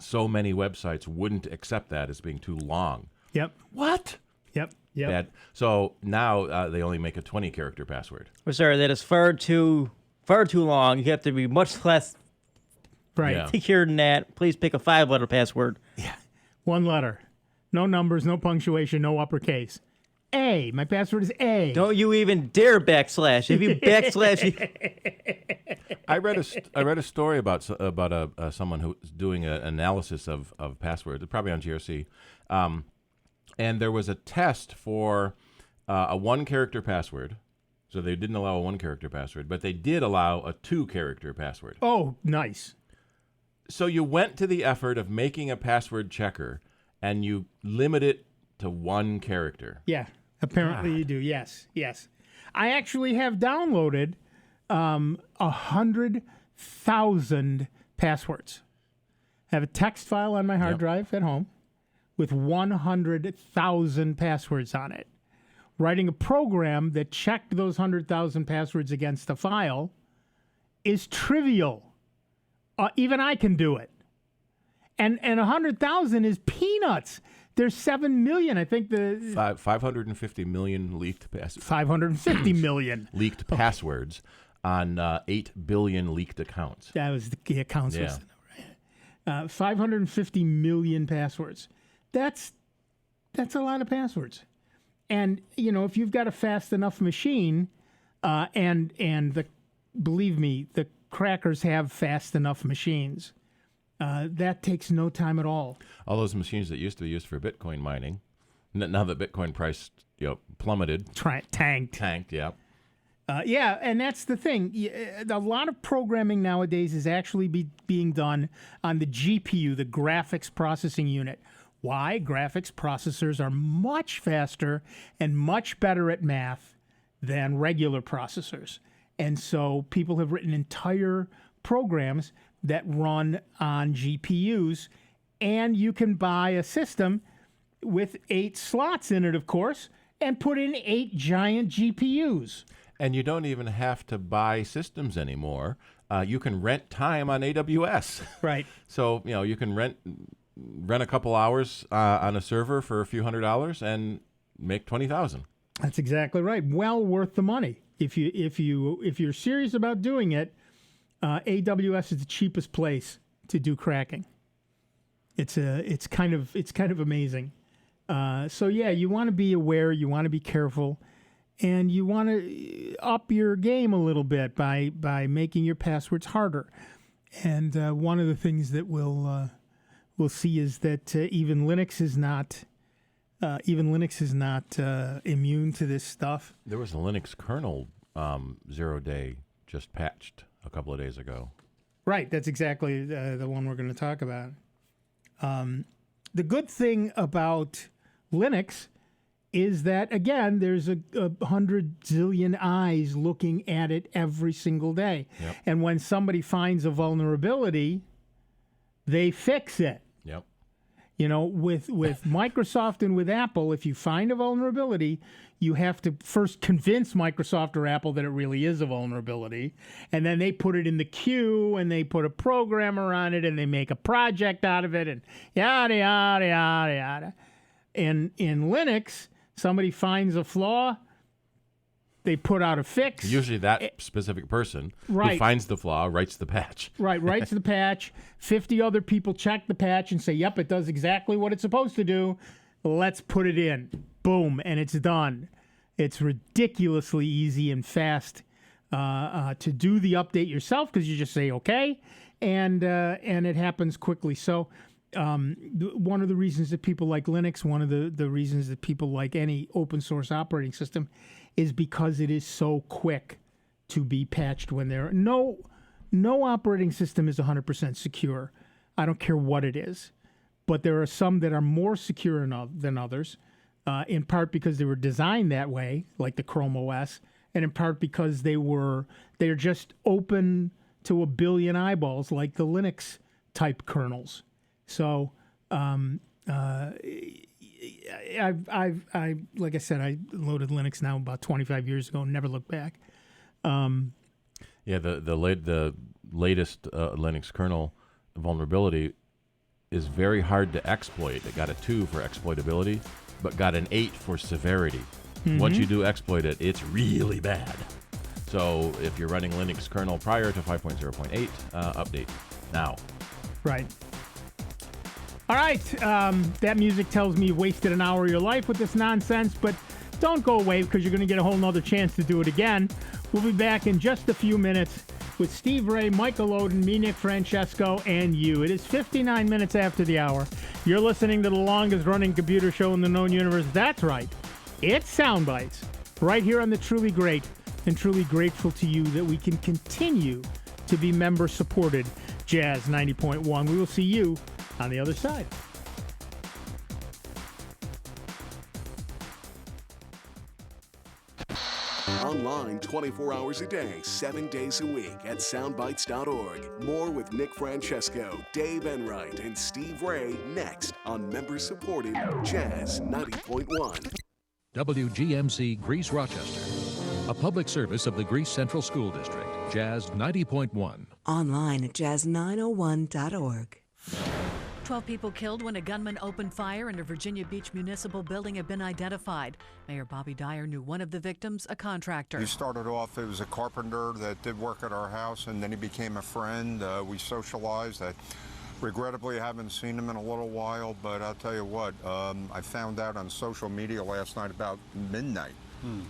So many websites wouldn't accept that as being too long. Yep. What? Yep. Bad. So now they only make a 20-character password. We're sorry, that is far too long. You have to be much less secure than that. Please pick a 5-letter password. Yeah. 1 letter. No numbers, no punctuation, no uppercase. A. My password is A. Don't you even dare backslash. If you backslash, I read a story about someone who's doing an analysis of passwords, probably on GRC, and there was a test for a 1-character password. So they didn't allow a 1-character password, but they did allow a 2-character password. Oh, nice. So you went to the effort of making a password checker, and you limit it to 1 character. Yeah, apparently you do. Yes. I actually have downloaded 100,000 passwords. I have a text file on my hard drive at home with 100,000 passwords on it. Writing a program that checked those 100,000 passwords against a file is trivial. Even I can do it. And 100,000 is peanuts. There's 7 million. I think 550 million leaked passwords. 550 million leaked passwords on 8 billion leaked accounts. That was the accounts. Yeah. 550 million passwords. That's a lot of passwords. And if you've got a fast enough machine, believe me, the crackers have fast enough machines. That takes no time at all. All those machines that used to be used for Bitcoin mining, now that Bitcoin price plummeted, tanked, yeah. Yeah, and that's the thing. A lot of programming nowadays is actually being done on the GPU, the graphics processing unit. Why? Graphics processors are much faster and much better at math than regular processors. And so people have written entire programs that run on GPUs, and you can buy a system with 8 slots in it, of course, and put in 8 giant GPUs. And you don't even have to buy systems anymore. You can rent time on AWS. Right. So, you can rent a couple hours on a server for a few $100s and make 20,000. That's exactly right. Well worth the money. If you're serious about doing it, AWS is the cheapest place to do cracking. It's kind of amazing. So yeah, you want to be aware, you want to be careful, and you want to up your game a little bit by making your passwords harder. And one of the things that we'll see is that even Linux is not immune to this stuff. There was a Linux kernel 0-day just patched a couple of days ago. Right, that's exactly the one we're going to talk about. The good thing about Linux is that, again, there's 100 zillion eyes looking at it every single day. Yep. And when somebody finds a vulnerability, they fix it. Yep. With Microsoft and with Apple, if you find a vulnerability, you have to first convince Microsoft or Apple that it really is a vulnerability. And then they put it in the queue, and they put a programmer on it, and they make a project out of it, and yada, yada, yada, yada. And in Linux, somebody finds a flaw, they put out a fix. Usually that specific person Right. who finds the flaw writes the patch. Right, writes the patch. 50 other people check the patch and say, yep, it does exactly what it's supposed to do. Let's put it in. Boom, and it's done. It's ridiculously easy and fast to do the update yourself, because you just say okay, and it happens quickly. So one of the reasons that people like Linux, one of the reasons that people like any open source operating system, is because it is so quick to be patched. When no operating system is 100% secure. I don't care what it is, but there are some that are more secure than others, in part because they were designed that way, like the Chrome OS, and in part because they're just open to a billion eyeballs, like the Linux type kernels. So, I like I said, I loaded Linux now about 25 years ago and never looked back. Yeah, the latest Linux kernel vulnerability is very hard to exploit. It got a 2 for exploitability, but got an 8 for severity. Mm-hmm. Once you do exploit it, it's really bad. So if you're running Linux kernel prior to 5.0.8, update now. Right. All right, that music tells me you wasted an hour of your life with this nonsense, but don't go away, because you're going to get a whole nother chance to do it again. We'll be back in just a few minutes with Steve Ray, Michael Oden, me, Nick Francesco, and you. It is 59 minutes after the hour. You're listening to the longest-running computer show in the known universe. That's right. It's Sound Bytes, right here on the Truly Great, and truly grateful to you that we can continue to be member-supported Jazz 90.1. We will see you on the other side. Online 24 hours a day, 7 days a week at soundbytes.org. More with Nick Francesco, Dave Enright, and Steve Ray next on member-supported Jazz 90.1. WGMC Greece Rochester, a public service of the Greece Central School District. Jazz 90.1. Online at jazz901.org. 12 people killed when a gunman opened fire in a Virginia Beach municipal building have been identified. Mayor Bobby Dyer knew one of the victims, a contractor. He started off, he was a carpenter that did work at our house, and then he became a friend. We socialized. I regrettably haven't seen him in a little while, but I'll tell you what, I found out on social media last night about midnight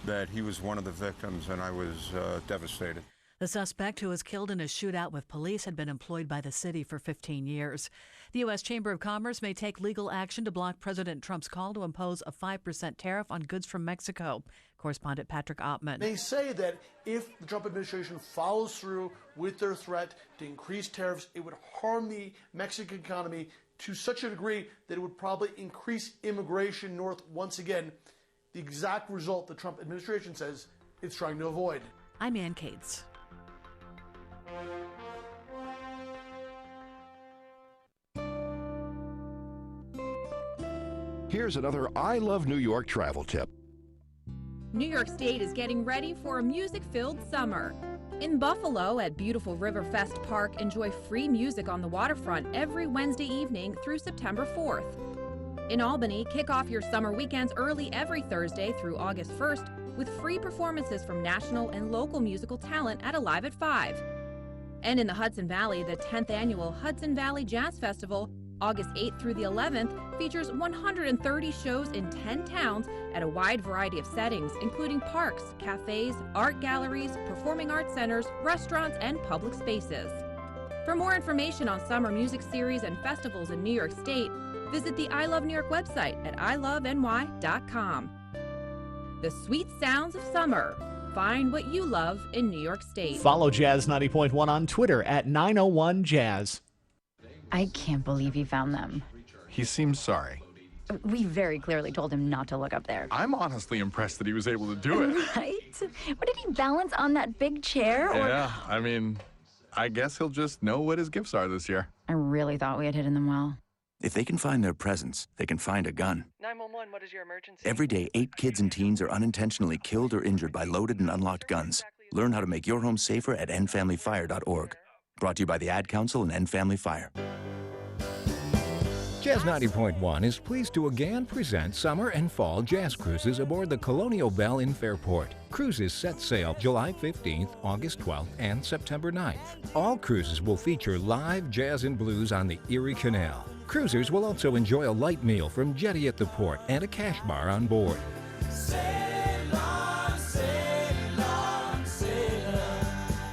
that he was one of the victims, and I was devastated. The suspect, who was killed in a shootout with police, had been employed by the city for 15 years. The U.S. Chamber of Commerce may take legal action to block President Trump's call to impose a 5% tariff on goods from Mexico. Correspondent Patrick Ottman. They say that if the Trump administration follows through with their threat to increase tariffs, it would harm the Mexican economy to such a degree that it would probably increase immigration north once again. The exact result the Trump administration says it's trying to avoid. I'm Ann Cates. Here's another I Love New York travel tip. New York State is getting ready for a music-filled summer. In Buffalo at beautiful Riverfest Park, enjoy free music on the waterfront every Wednesday evening through September 4th. In Albany, kick off your summer weekends early every Thursday through August 1st with free performances from national and local musical talent at Alive at 5. And in the Hudson Valley, the 10th annual Hudson Valley Jazz Festival, August 8th through the 11th, features 130 shows in 10 towns at a wide variety of settings, including parks, cafes, art galleries, performing arts centers, restaurants, and public spaces. For more information on summer music series and festivals in New York State, visit the I Love New York website at iloveny.com. The sweet sounds of summer. Find what you love in New York State. Follow Jazz 90.1 on Twitter at 901jazz. I can't believe he found them. He seems sorry. We very clearly told him not to look up there. I'm honestly impressed that he was able to do it. Right? What, did he balance on that big chair? Yeah, I mean, I guess he'll just know what his gifts are this year. I really thought we had hidden them well. If they can find their presents, they can find a gun. 911, what is your emergency? Every day, 8 kids and teens are unintentionally killed or injured by loaded and unlocked guns. Learn how to make your home safer at endfamilyfire.org. Brought to you by the Ad Council and End Family Fire. Jazz 90.1 is pleased to again present summer and fall jazz cruises aboard the Colonial Belle in Fairport. Cruises set sail July 15th, August 12th, and September 9th. All cruises will feature live jazz and blues on the Erie Canal. Cruisers will also enjoy a light meal from Jetty at the port and a cash bar on board.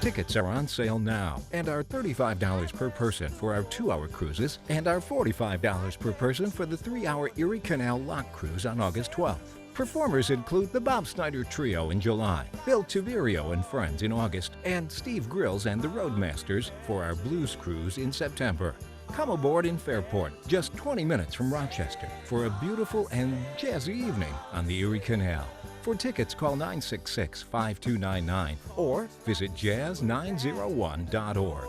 Tickets are on sale now and are $35 per person for our 2-hour cruises and are $45 per person for the 3-hour Erie Canal Lock Cruise on August 12th. Performers include the Bob Snyder Trio in July, Bill Tiverio and Friends in August, and Steve Grills and the Roadmasters for our Blues Cruise in September. Come aboard in Fairport, just 20 minutes from Rochester, for a beautiful and jazzy evening on the Erie Canal. For tickets, call 966-5299 or visit jazz901.org.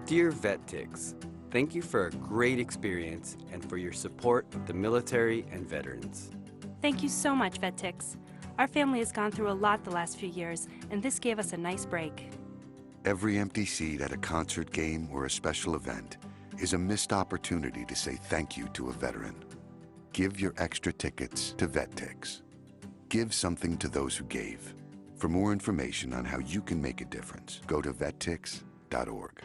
Dear VetTix, thank you for a great experience and for your support of the military and veterans. Thank you so much, VetTix. Our family has gone through a lot the last few years, and this gave us a nice break. Every empty seat at a concert, game, or a special event is a missed opportunity to say thank you to a veteran. Give your extra tickets to VetTix. Give something to those who gave. For more information on how you can make a difference, go to vettix.org.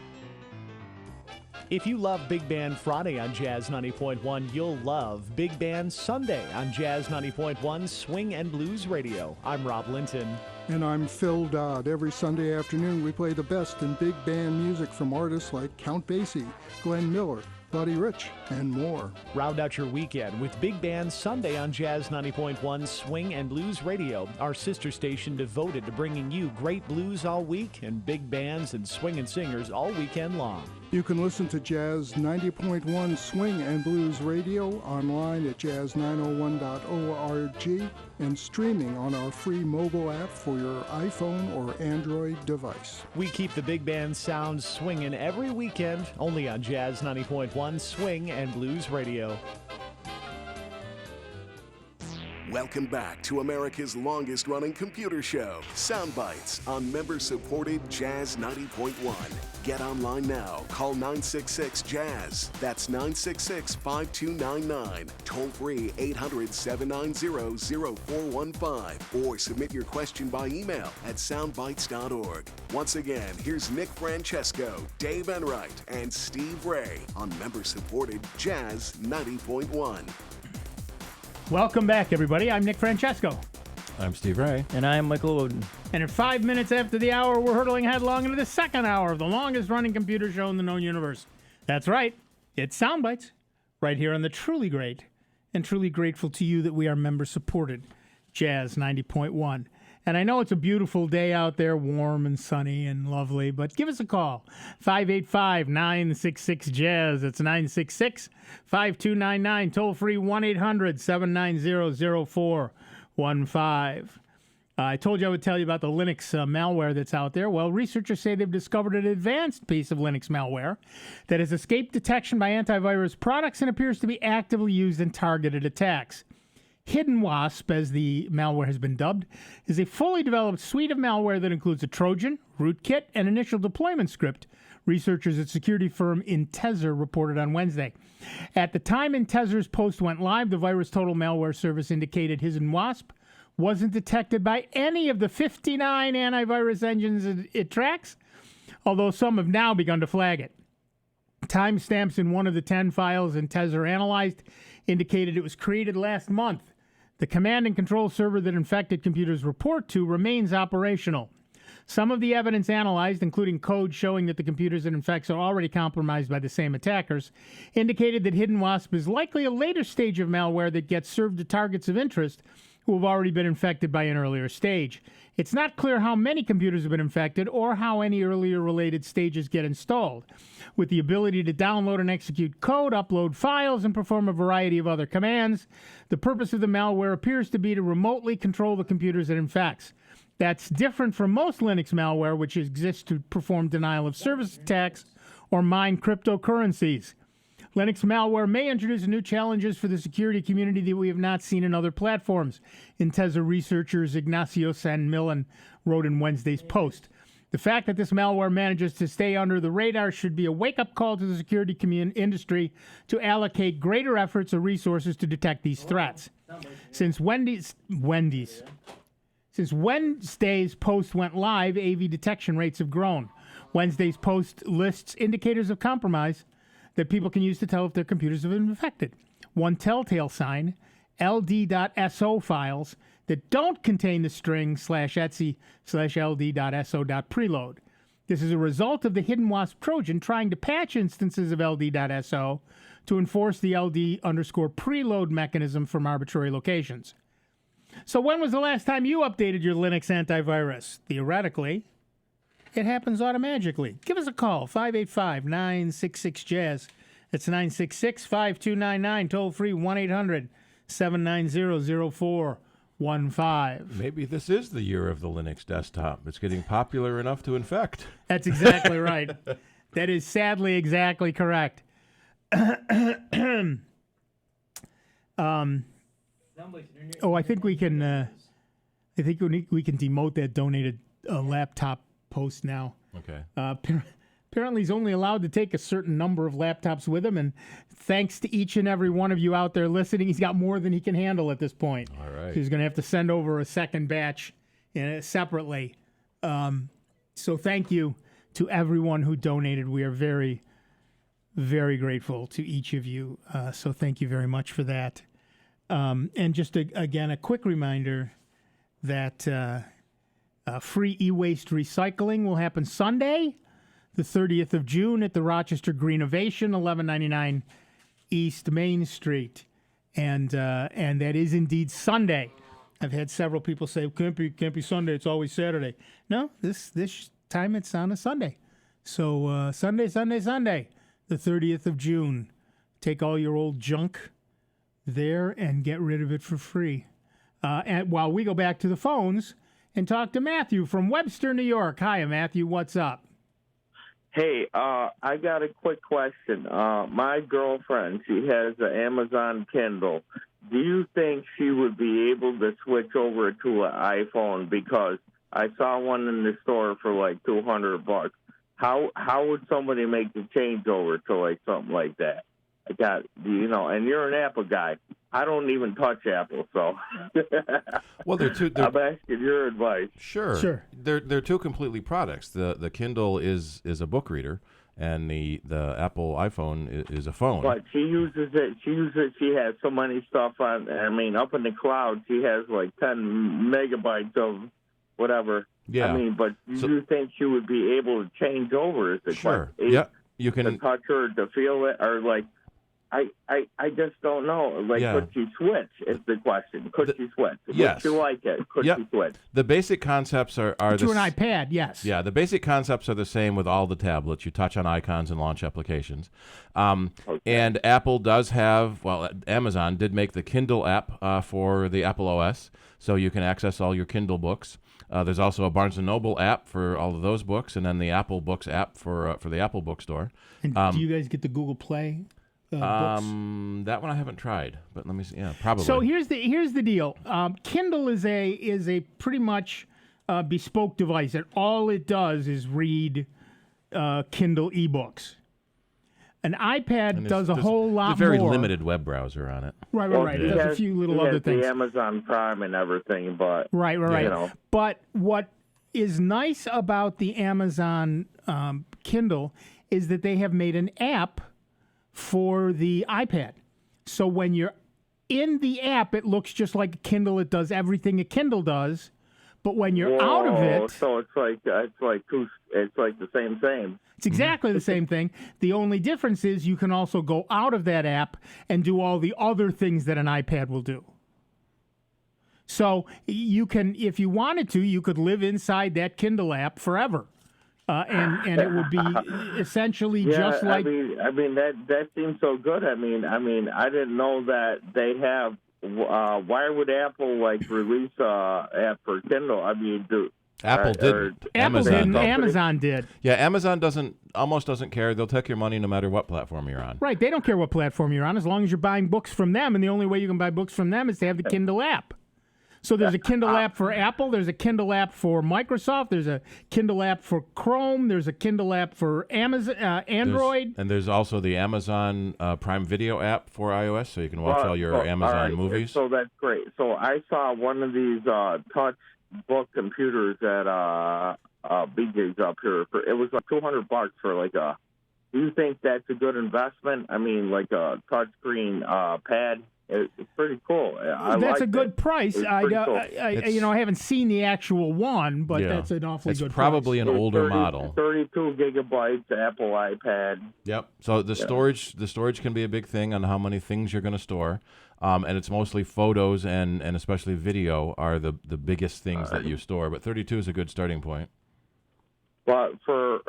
If you love Big Band Friday on Jazz 90.1, you'll love Big Band Sunday on Jazz 90.1 Swing and Blues Radio. I'm Rob Linton. And I'm Phil Dodd. Every Sunday afternoon, we play the best in big band music from artists like Count Basie, Glenn Miller, Buddy Rich, and more. Round out your weekend with Big Band Sunday on Jazz 90.1 Swing and Blues Radio, our sister station devoted to bringing you great blues all week and big bands and swinging singers all weekend long. You can listen to Jazz 90.1 Swing and Blues Radio online at jazz901.org and streaming on our free mobile app for your iPhone or Android device. We keep the big band sound swinging every weekend, only on Jazz 90.1 Swing and Blues Radio. Welcome back to America's longest-running computer show, Sound Bytes, on member-supported Jazz 90.1. Get online now. Call 966-JAZZ. That's 966-5299. Toll-free 800-790-0415. Or submit your question by email at soundbytes.org. Once again, here's Nick Francesco, Dave Enright, and Steve Ray on member-supported Jazz 90.1. Welcome back, everybody. I'm Nick Francesco. I'm Steve Ray. And I'm Michael Oden. And at 5 minutes after the hour, we're hurtling headlong into the second hour of the longest-running computer show in the known universe. That's right. It's Sound Bytes, right here on the truly great and truly grateful to you that we are member-supported Jazz 90.1. And I know it's a beautiful day out there, warm and sunny and lovely, but give us a call, 585-966-JAZZ. It's 966-5299, toll-free 1-800-790-0415. I told you I would tell you about the Linux malware that's out there. Well, researchers say they've discovered an advanced piece of Linux malware that has escaped detection by antivirus products and appears to be actively used in targeted attacks. Hidden Wasp, as the malware has been dubbed, is a fully developed suite of malware that includes a Trojan, rootkit, and initial deployment script, researchers at security firm Intezer reported on Wednesday. At the time Intezer's post went live, the Virus Total malware service indicated Hidden Wasp wasn't detected by any of the 59 antivirus engines it tracks, although some have now begun to flag it. Timestamps in one of the 10 files Intezer analyzed indicated it was created last month. The command and control server that infected computers report to remains operational. Some of the evidence analyzed, including code showing that the computers it infects are already compromised by the same attackers, indicated that Hidden Wasp is likely a later stage of malware that gets served to targets of interest who have already been infected by an earlier stage. It's not clear how many computers have been infected or how any earlier related stages get installed. With the ability to download and execute code, upload files, and perform a variety of other commands, the purpose of the malware appears to be to remotely control the computers it infects. That's different from most Linux malware, which exists to perform denial of service attacks or mine cryptocurrencies. Linux malware may introduce new challenges for the security community that we have not seen in other platforms, Intezer researchers Ignacio San Millan wrote in Wednesday's post. The fact that this malware manages to stay under the radar should be a wake-up call to the security industry to allocate greater efforts or resources to detect these threats. Since Wednesday's post went live, AV detection rates have grown. Wednesday's post lists indicators of compromise that people can use to tell if their computers have been infected. One telltale sign, ld.so files that don't contain the string /etc/ld.so.preload. This is a result of the Hidden Wasp Trojan trying to patch instances of ld.so to enforce the ld_preload mechanism from arbitrary locations. So when was the last time you updated your Linux antivirus? Theoretically, it happens automatically. Give us a call, 585-966-JAZZ. It's 966-5299, toll-free 1-800-790-0415. Maybe this is the year of the Linux desktop. It's getting popular enough to infect. That's exactly right. That is sadly exactly correct. I think we can. I think we can demote that donated laptop post now. Okay. Apparently, he's only allowed to take a certain number of laptops with him, and thanks to each and every one of you out there listening, he's got more than he can handle at this point. All right. So he's going to have to send over a second batch separately. So thank you to everyone who donated. We are very, very grateful to each of you. So thank you very much for that. And just again, a quick reminder that free e-waste recycling will happen Sunday, the 30th of June at the Rochester Greenovation, 1199 East Main Street. And that is indeed Sunday. I've had several people say, can't be Sunday, it's always Saturday. No, this time it's on a Sunday. So Sunday, the 30th of June. Take all your old junk there and get rid of it for free. And while we go back to the phones and talk to Matthew from Webster, New York. Hi, Matthew. What's up? Hey, I got a quick question. My girlfriend, she has an Amazon Kindle. Do you think she would be able to switch over to an iPhone? Because I saw one in the store for like $200. How would somebody make the change over to like something like that? And you're an Apple guy. I don't even touch Apple, so. Well, I'm asking your advice. Sure. They're two completely products. The Kindle is a book reader, and the Apple iPhone is a phone. But she uses it. She has so many stuff on. I mean, up in the cloud, she has like 10 megabytes of whatever. Yeah. I mean, but do you think she would be able to change over? Is the Sure. question? Yeah. You can to touch her, to feel it, or like. I just don't know. Like, could she switch is the question. Could she switch? Yes. Would she like it? Could she switch? The basic concepts are to an iPad, yes. Yeah, the basic concepts are the same with all the tablets. You touch on icons and launch applications. And Apple does have, Amazon did make the Kindle app for the Apple OS, so you can access all your Kindle books. There's also a Barnes & Noble app for all of those books, and then the Apple Books app for the Apple Bookstore. And do you guys get the Google Play? Books? That one I haven't tried, but let me see. Yeah, probably. So here's the deal. Kindle is a pretty much bespoke device, and all it does is read Kindle ebooks. An iPad does a whole lot more. There's a very limited web browser on it. Right. It does a few little other things. The Amazon Prime and everything, but right. You know. But what is nice about the Amazon Kindle is that they have made an app for the iPad. So when you're in the app, it looks just like a Kindle. It does everything a Kindle does. But when you're out of it, so it's like the same thing. It's exactly the same thing. The only difference is you can also go out of that app and do all the other things that an iPad will do. So you can, if you wanted to, you could live inside that Kindle app forever. And it would be essentially just like. I mean that seems so good. I mean, I didn't know that they have. Why would Apple release app for Kindle? I mean, Apple didn't. Amazon did. Yeah, Amazon almost doesn't care. They'll take your money no matter what platform you're on. Right. They don't care what platform you're on as long as you're buying books from them. And the only way you can buy books from them is to have the Kindle app. So there's a Kindle app for Apple. There's a Kindle app for Microsoft. There's a Kindle app for Chrome. There's a Kindle app for Amazon, Android. There's also the Amazon Prime Video app for iOS, so you can watch all your Amazon movies. So that's great. So I saw one of these touch book computers at BJ's up here. It was like $200 for like a. Do you think that's a good investment? I mean, like a touchscreen pad. It's pretty cool. That's a good price. Cool. I haven't seen the actual one, but that's an awfully good price. It's probably an older model. 32 gigabytes, Apple iPad. Yep. So the storage can be a big thing on how many things you're going to store, and it's mostly photos and especially video are the biggest things that you store. But 32 is a good starting point. But for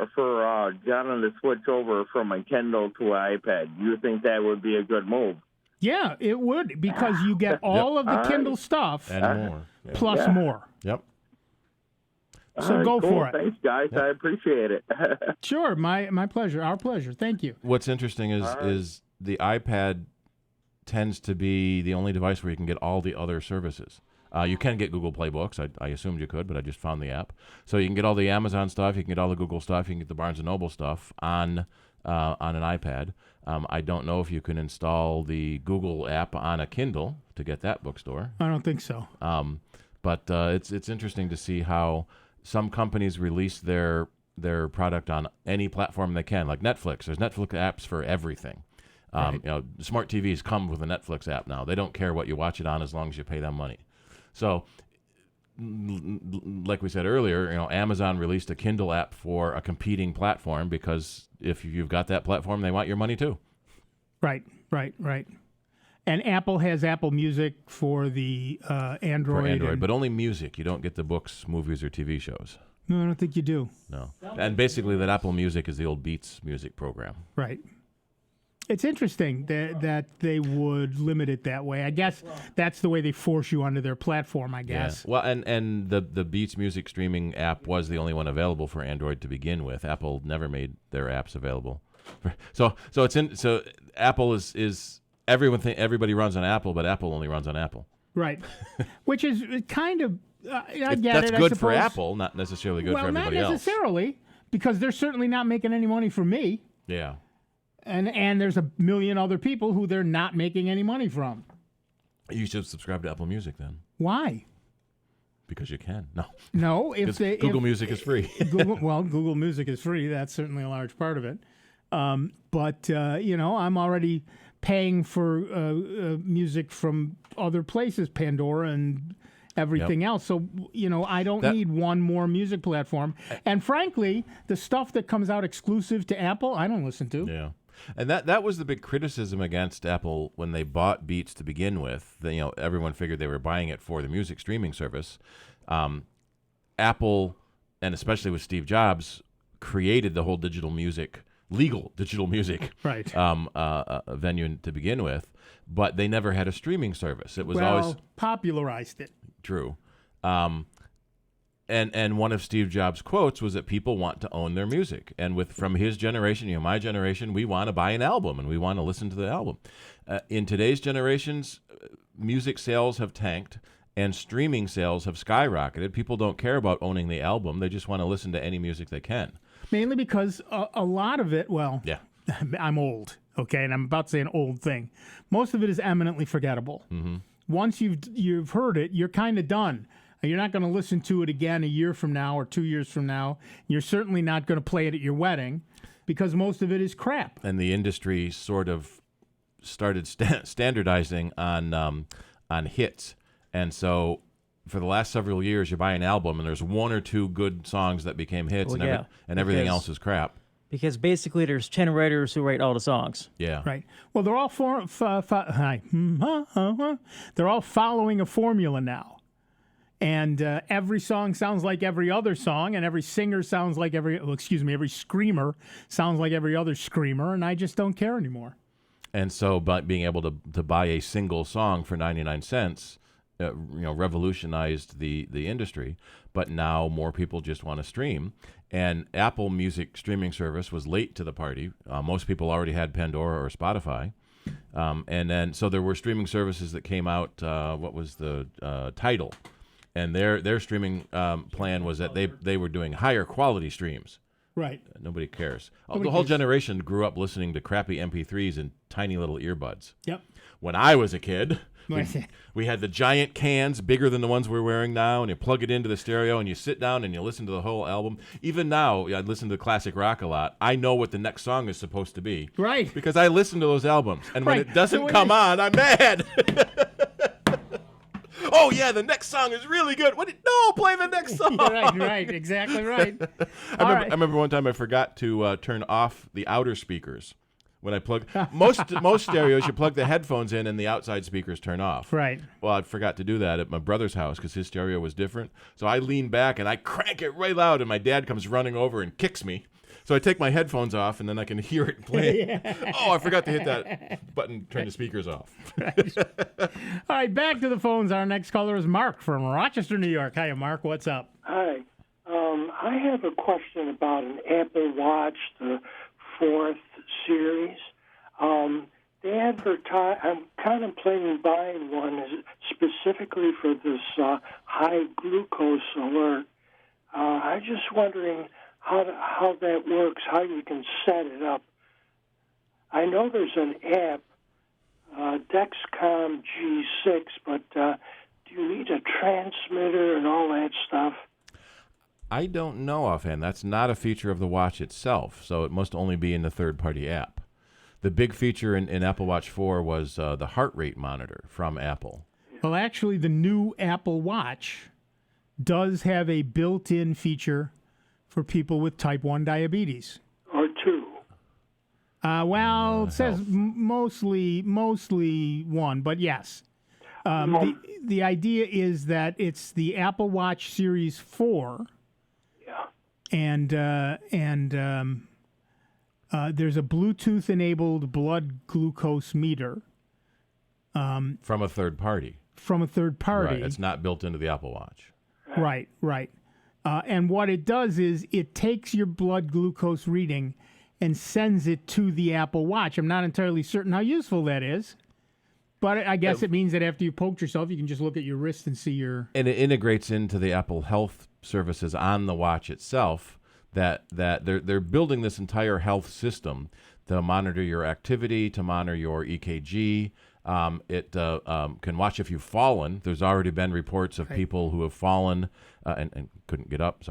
John to switch over from a Kindle to an iPad, do you think that would be a good move? Yeah, it would, because you get all of the Kindle stuff and more, plus more. Yep. So go for it. Thanks, guys. I appreciate it. Sure, my pleasure. Our pleasure. Thank you. What's interesting is the iPad tends to be the only device where you can get all the other services. You can get Google Play Books. I assumed you could, but I just found the app. So you can get all the Amazon stuff. You can get all the Google stuff. You can get the Barnes & Noble stuff on an iPad. I don't know if you can install the Google app on a Kindle to get that bookstore. I don't think so. But it's interesting to see how some companies release their product on any platform they can, like Netflix. There's Netflix apps for everything. Right. Smart TVs come with a Netflix app now. They don't care what you watch it on as long as you pay them money. So, like we said earlier, Amazon released a Kindle app for a competing platform because if you've got that platform, they want your money too. Right. And Apple has Apple Music for the Android. But only music. You don't get the books, movies, or TV shows. No, I don't think you do. No. And basically that Apple Music is the old Beats music program. Right. It's interesting that they would limit it that way. I guess that's the way they force you onto their platform, I guess. Yeah. Well, and the Beats music streaming app was the only one available for Android to begin with. Apple never made their apps available. So Apple is everybody runs on Apple, but Apple only runs on Apple. Right. Which is kind of I get that's it. good I for suppose. Apple, not necessarily good for everybody not else. necessarily, because they're certainly not making any money from me. Yeah. And there's a million other people who they're not making any money from. You should subscribe to Apple Music then. Why? Because you can. No, Google Music is free. Google Music is free. That's certainly a large part of it. But I'm already paying for music from other places, Pandora and everything else. So, I don't need one more music platform. And frankly, the stuff that comes out exclusive to Apple, I don't listen to. Yeah. And that was the big criticism against Apple when they bought Beats to begin with. Everyone figured they were buying it for the music streaming service. Apple, and especially with Steve Jobs, created the whole legal digital music right. venue to begin with, but they never had a streaming service. It was always popularized it. True. And one of Steve Jobs' quotes was that people want to own their music. And from his generation, my generation, we want to buy an album and we want to listen to the album. In today's generations, music sales have tanked and streaming sales have skyrocketed. People don't care about owning the album. They just want to listen to any music they can. Mainly because a lot of it, yeah. I'm old, okay, and I'm about to say an old thing. Most of it is eminently forgettable. Mm-hmm. Once you've heard it, you're kind of done. You're not going to listen to it again a year from now or 2 years from now. You're certainly not going to play it at your wedding because most of it is crap. And the industry sort of started standardizing on hits. And so for the last several years, you buy an album and there's one or two good songs that became hits and everything else is crap. Because basically there's 10 writers who write all the songs. Yeah. Right. Well, they're all they're all following a formula now. And every song sounds like every other song, and every singer sounds like every screamer sounds like every other screamer, and I just don't care anymore. And so, by being able to buy a single song for 99 cents, revolutionized the industry. But now more people just want to stream. And Apple Music streaming service was late to the party. Most people already had Pandora or Spotify. And then, so there were streaming services that came out. What was the Tidal? And their streaming plan was that they were doing higher quality streams. Right. Nobody cares. The whole generation grew up listening to crappy MP3s and tiny little earbuds. Yep. When I was a kid, we had the giant cans, bigger than the ones we're wearing now, and you plug it into the stereo, and you sit down and you listen to the whole album. Even now, I listen to classic rock a lot. I know what the next song is supposed to be. Right. Because I listen to those albums. And when it doesn't come on, I'm mad. Oh, yeah, the next song is really good. No, play the next song. Right, exactly right. I remember one time I forgot to turn off the outer speakers. When I plug most stereos, you plug the headphones in and the outside speakers turn off. Right. Well, I forgot to do that at my brother's house because his stereo was different. So I lean back and I crank it right loud, and my dad comes running over and kicks me. So I take my headphones off, and then I can hear it playing. Oh, I forgot to hit that button, turn the speakers off. Right. All right, back to the phones. Our next caller is Mark from Rochester, New York. Hiya, Mark. What's up? Hi. I have a question about an Apple Watch, the 4th series. They advertise. I'm contemplating buying one specifically for this high glucose alert. I'm just wondering how that works, how you can set it up. I know there's an app, Dexcom G6, but do you need a transmitter and all that stuff? I don't know offhand. That's not a feature of the watch itself, so it must only be in the third-party app. The big feature in Apple Watch 4 was the heart rate monitor from Apple. Well, actually, the new Apple Watch does have a built-in feature for people with type 1 diabetes. Or 2. It says mostly 1, but yes. The idea is that it's the Apple Watch Series 4 and there's a Bluetooth-enabled blood glucose meter. From a third party. From a third party. Right. It's not built into the Apple Watch. Right. And what it does is it takes your blood glucose reading and sends it to the Apple Watch. I'm not entirely certain how useful that is, but I guess it means that after you poked yourself, you can just look at your wrist and see your... And it integrates into the Apple Health services on the watch itself, that they're building this entire health system to monitor your activity, to monitor your EKG. It can watch if you've fallen. There's already been reports of people who have fallen and couldn't get up,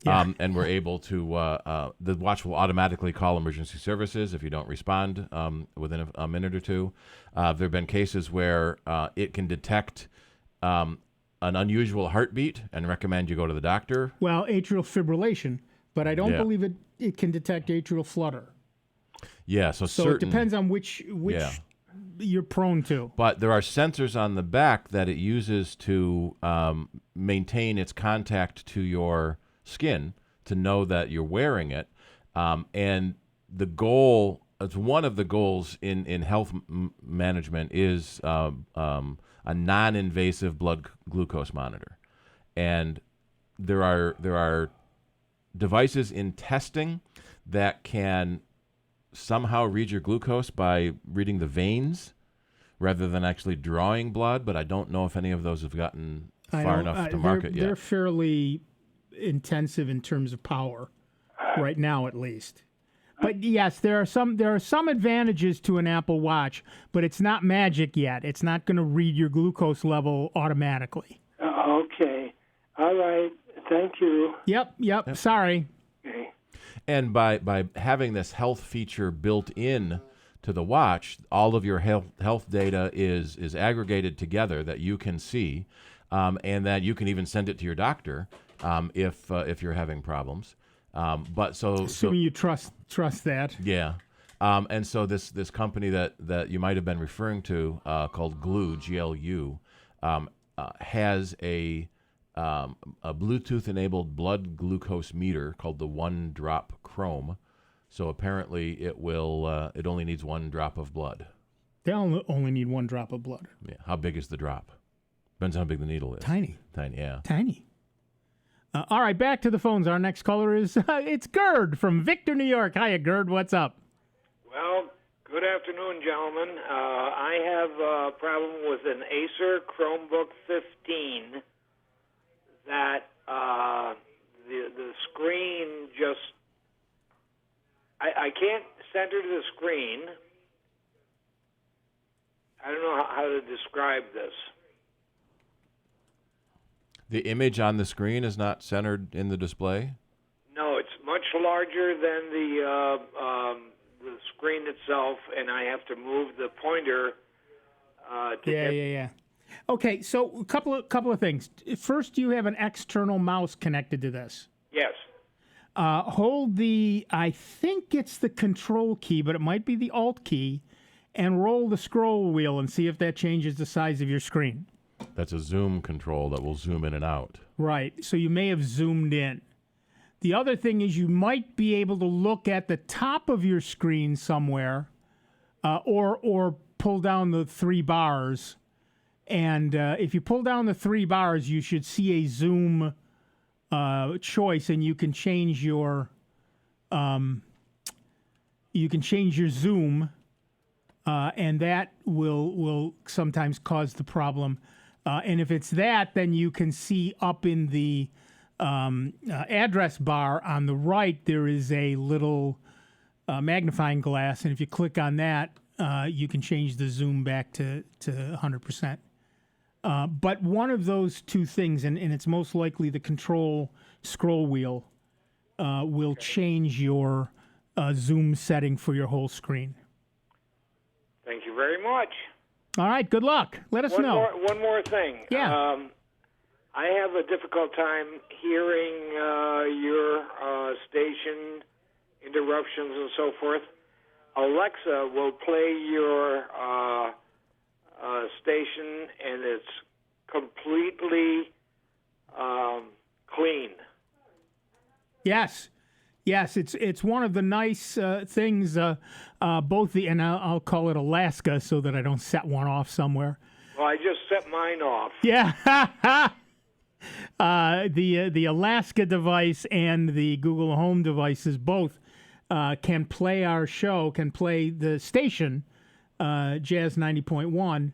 and were able to, the watch will automatically call emergency services if you don't respond within a minute or two. There have been cases where it can detect an unusual heartbeat and recommend you go to the doctor. Well, atrial fibrillation, but I don't believe it can detect atrial flutter. Yeah, so it depends on which you're prone to. But there are sensors on the back that it uses to maintain its contact to your skin to know that you're wearing it. And the goal, it's one of the goals in health management is a non-invasive blood glucose monitor. And there are devices in testing that can somehow read your glucose by reading the veins rather than actually drawing blood, but I don't know if any of those have gotten far enough to market yet. They're fairly intensive in terms of power right now, at least. But yes, there are some advantages to an Apple Watch, but it's not magic yet. It's not going to read your glucose level automatically. Okay. All right. Thank you. Yep. Sorry. Okay. And by having this health feature built in to the watch, all of your health data is aggregated together that you can see, and that you can even send it to your doctor if you're having problems. Assuming you trust that. Yeah. And so this company that you might have been referring to called Glue, GLU, has a Bluetooth-enabled blood glucose meter called the One Drop Chrome. So apparently it only needs 1 drop of blood. They only need 1 drop of blood. Yeah. How big is the drop? Depends on how big the needle is. Tiny, yeah. Tiny. All right, back to the phones. Our next caller is it's Gerd from Victor, New York. Hiya, Gerd. What's up? Well, good afternoon, gentlemen. I have a problem with an Acer Chromebook 15 that the screen just... I can't center the screen. I don't know how to describe this. The image on the screen is not centered in the display? No, it's much larger than the screen itself, and I have to move the pointer Yeah. Okay, so a couple of things. First, you have an external mouse connected to this. Yes. Hold I think it's the control key, but it might be the alt key, and roll the scroll wheel and see if that changes the size of your screen. That's a zoom control that will zoom in and out. Right, so you may have zoomed in. The other thing is you might be able to look at the top of your screen somewhere, or pull down the 3 bars. And if you pull down the 3 bars, you should see a zoom choice, and you can change your zoom, and that will sometimes cause the problem. And if it's that, then you can see up in the address bar on the right, there is a little magnifying glass, and if you click on that, you can change the zoom back to 100%. But one of those two things, and it's most likely the control scroll wheel, will change your zoom setting for your whole screen. Thank you very much. All right, good luck. Let us know. One more thing. Yeah. I have a difficult time hearing your station interruptions and so forth. Alexa will play your station, and it's completely clean. Yes. Yes, it's one of the nice things, both and I'll call it Alaska so that I don't set one off somewhere. Well, I just set mine off. Yeah. The Alaska device and the Google Home devices both can play our show, can play the station, Jazz 90.1,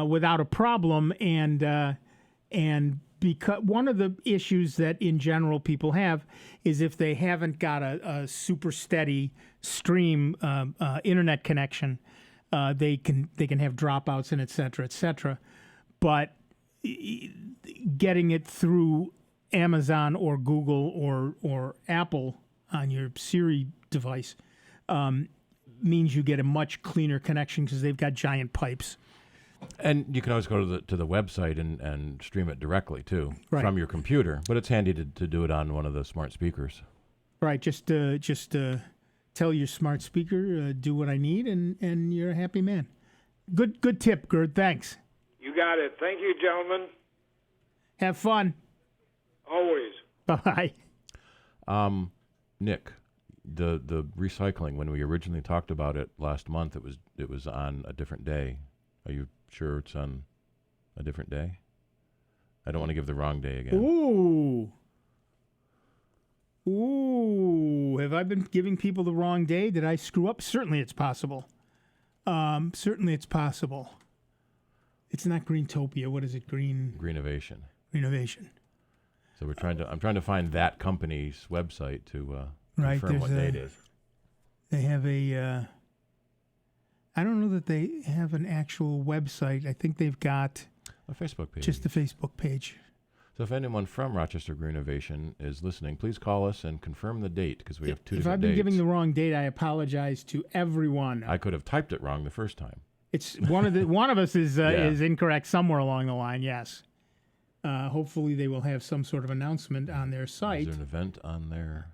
without a problem. And because one of the issues that in general people have is if they haven't got a super steady stream internet connection, they can have dropouts and et cetera. But getting it through Amazon or Google or Apple on your Siri device means you get a much cleaner connection because they've got giant pipes. And you can always go to the website and stream it directly too Right. from your computer. But it's handy to do it on one of the smart speakers. Right, just tell your smart speaker, do what I need, and you're a happy man. Good tip, Gerd. Thanks. You got it. Thank you, gentlemen. Have fun. Always. Bye. Nick, the recycling, when we originally talked about it last month, it was on a different day. Are you sure it's on a different day? I don't want to give the wrong day again. Ooh. Have I been giving people the wrong day? Did I screw up? Certainly it's possible. Certainly it's possible. It's not Greentopia. What is it? Greenovation. Renovation. So I'm trying to find that company's website to confirm what day it is. They have I don't know that they have an actual website. I think they've got a Facebook page. Just the Facebook page. So if anyone from Rochester Greenovation is listening, please call us and confirm the date because we have two different dates. If I've been giving the wrong date, I apologize to everyone. I could have typed it wrong the first time. It's one of us is incorrect somewhere along the line. Yes. Hopefully they will have some sort of announcement on their site. Is there an event on there?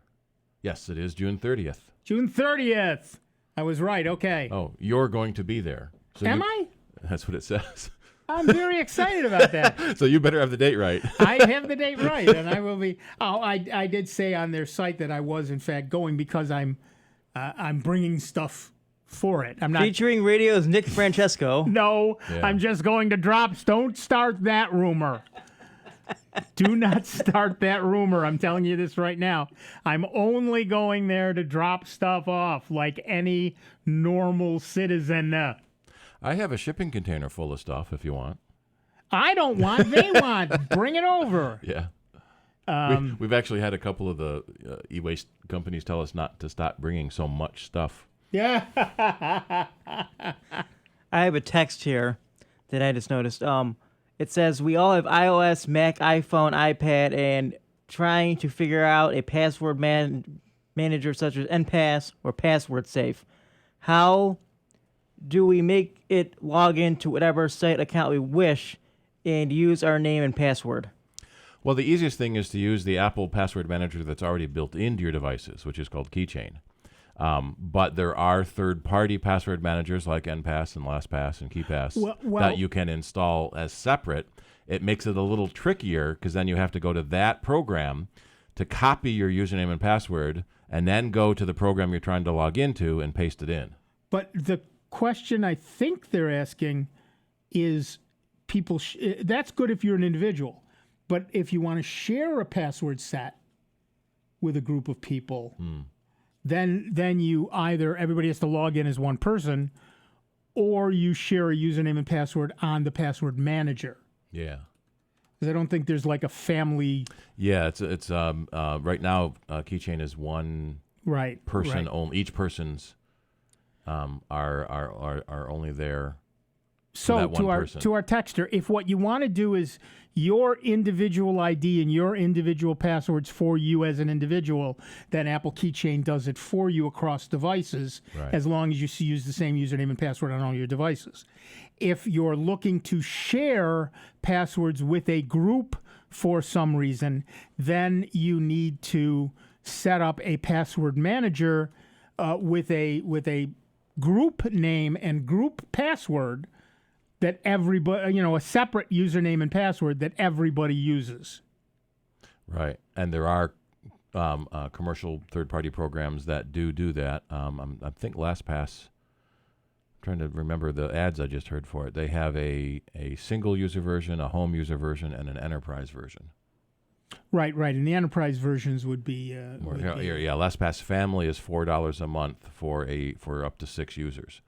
Yes, it is June 30th. June 30th. I was right. Okay. Oh, you're going to be there. So Am I? That's what it says. I'm very excited about that. So you better have the date right. I have the date right, and I will be. Oh, I did say on their site that I was in fact going because I'm bringing stuff for it. I'm not featuring radio's Nick Francesco. No, yeah. I'm just going to drop. Don't start that rumor. Do not start that rumor. I'm telling you this right now. I'm only going there to drop stuff off like any normal citizen. I have a shipping container full of stuff if you want. I don't want. They want. Bring it over. Yeah. We've actually had a couple of the e-waste companies tell us not to stop bringing so much stuff. Yeah. I have a text here that I just noticed. It says we all have iOS, Mac, iPhone, iPad, and trying to figure out a password manager such as NPass or Password Safe. How do we make it log into whatever site account we wish and use our name and password? Well, the easiest thing is to use the Apple password manager that's already built into your devices, which is called Keychain. But there are third-party password managers like NPass and LastPass and KeyPass that you can install as separate. It makes it a little trickier because then you have to go to that program to copy your username and password and then go to the program you're trying to log into and paste it in. But the question I think they're asking is people that's good if you're an individual. But if you want to share a password set with a group of people, then you either everybody has to log in as one person, or you share a username and password on the password manager. Yeah. Because I don't think there's like a family. Yeah, it's right now Keychain is one person only. Each person's are only there. So to our texter, if what you want to do is your individual ID and your individual passwords for you as an individual, then Apple Keychain does it for you across devices, as long as you use the same username and password on all your devices. If you're looking to share passwords with a group for some reason, then you need to set up a password manager with a group name and group password that everybody, a separate username and password that everybody uses. Right. And there are commercial third-party programs that do that. I think LastPass, I'm trying to remember the ads I just heard for it. They have a single user version, a home user version, and an enterprise version. Right. And the enterprise versions would be... LastPass Family is $4 a month for up to 6 users.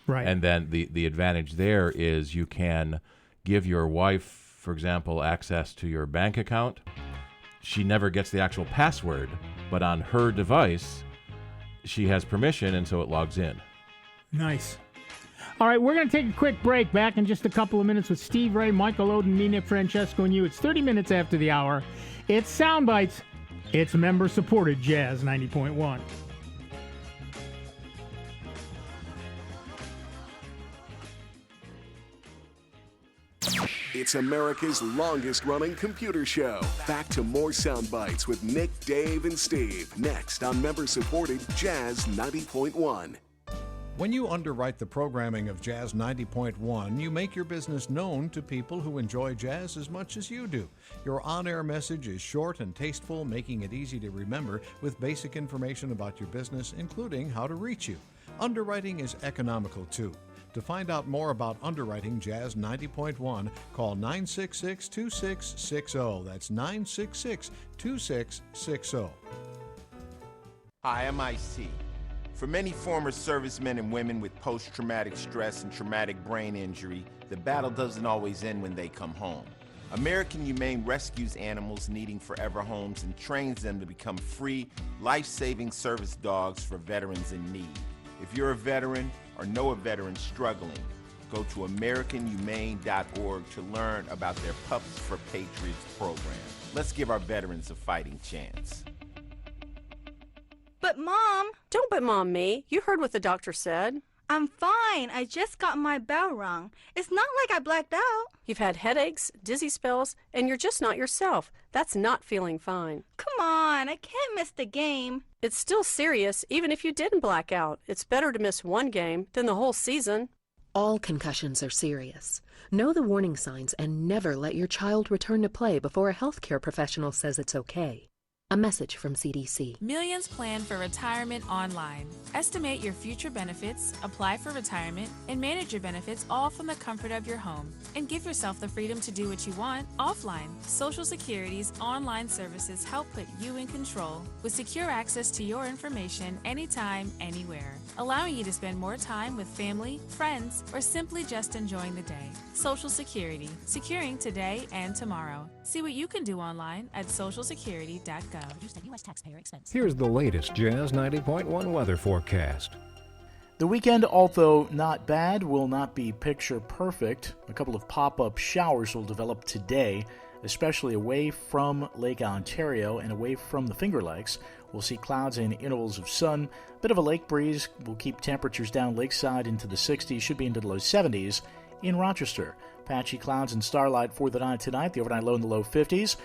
Right. And then the advantage there is you can give your wife, for example, access to your bank account. She never gets the actual password, but on her device, she has permission, and so it logs in. Nice. All right, we're going to take a quick break. Back in just a couple of minutes with Steve Ray, Michael Oden, me, Nick Francesco, and you. It's 30 minutes after the hour. It's Sound Bites. It's member-supported Jazz 90.1. It's America's longest-running computer show. Back to more Sound Bites with Nick, Dave, and Steve. Next on member-supported Jazz 90.1. When you underwrite the programming of Jazz 90.1, you make your business known to people who enjoy jazz as much as you do. Your on-air message is short and tasteful, making it easy to remember with basic information about your business, including how to reach you. Underwriting is economical, too. To find out more about underwriting Jazz 90.1, call 966-2660. That's 966-2660. Hi, I'm IC. For many former servicemen and women with post-traumatic stress and traumatic brain injury, the battle doesn't always end when they come home. American Humane rescues animals needing forever homes and trains them to become free, life-saving service dogs for veterans in need. If you're a veteran or know a veteran struggling, go to AmericanHumane.org to learn about their Pups for Patriots program. Let's give our veterans a fighting chance. But Mom... Don't but Mom me. You heard what the doctor said. I'm fine. I just got my bell rung. It's not like I blacked out. You've had headaches, dizzy spells, and you're just not yourself. That's not feeling fine. Come on, I can't miss the game. It's still serious, even if you didn't black out. It's better to miss one game than the whole season. All concussions are serious. Know the warning signs and never let your child return to play before a healthcare professional says it's okay. A message from CDC. Millions plan for retirement online. Estimate your future benefits, apply for retirement, and manage your benefits all from the comfort of your home. And give yourself the freedom to do what you want offline. Social Security's online services help put you in control with secure access to your information anytime, anywhere, allowing you to spend more time with family, friends, or simply just enjoying the day. Social Security, securing today and tomorrow. See what you can do online at socialsecurity.gov. Produced at U.S. taxpayer expense. Here's the latest Jazz 90.1 weather forecast. The weekend, although not bad, will not be picture perfect. A couple of pop-up showers will develop today, especially away from Lake Ontario and away from the Finger Lakes. We'll see clouds and intervals of sun. A bit of a lake breeze will keep temperatures down lakeside into the 60s, should be into the low 70s in Rochester. Patchy clouds and starlight for the night tonight, the overnight low in the low 50s.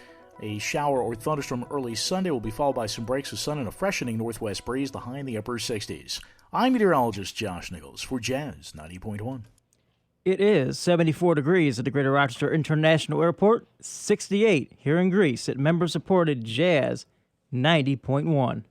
A shower or thunderstorm early Sunday will be followed by some breaks of sun and a freshening northwest breeze, the high in the upper 60s. I'm meteorologist Josh Nichols for Jazz 90.1. It is 74 degrees at the Greater Rochester International Airport, 68 here in Greece at member-supported Jazz 90.1.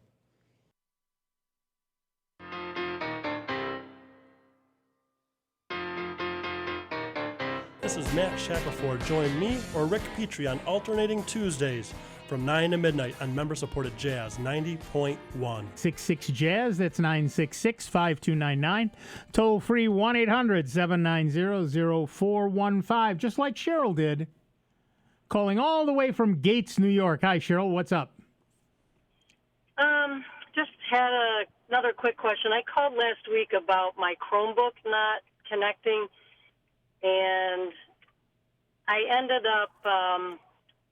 This is Matt Shackelford. Join me or Rick Petrie on alternating Tuesdays from 9 to midnight on member-supported Jazz 90.1. 66-JAZZ, that's 966-5299. Toll-free 1-800-790-0415, just like Cheryl did. Calling all the way from Gates, New York. Hi, Cheryl, what's up? Just had another quick question. I called last week about my Chromebook not connecting, and I ended up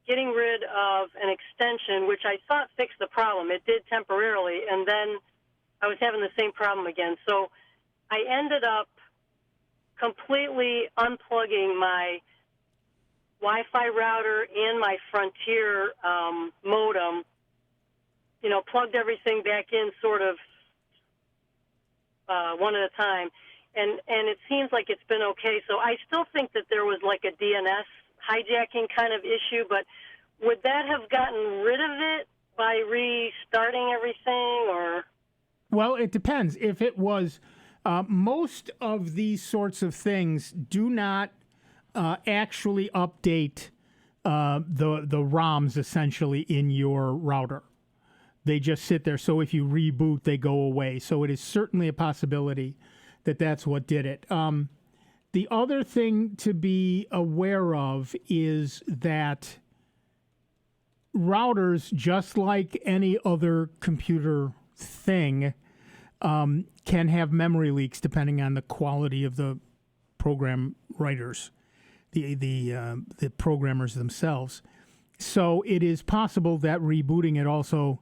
getting rid of an extension, which I thought fixed the problem. It did temporarily, and then I was having the same problem again. So I ended up completely unplugging my Wi-Fi router and my Frontier modem, plugged everything back in sort of one at a time. And it seems like it's been okay. So I still think that there was like a DNS hijacking kind of issue, but would that have gotten rid of it, by restarting everything, or? Well, it depends. If it was, most of these sorts of things do not actually update the ROMs essentially in your router. They just sit there. So if you reboot, they go away. So it is certainly a possibility that that's what did it. The other thing to be aware of is that routers, just like any other computer thing, can have memory leaks depending on the quality of the program writers, the programmers themselves. So it is possible that rebooting it also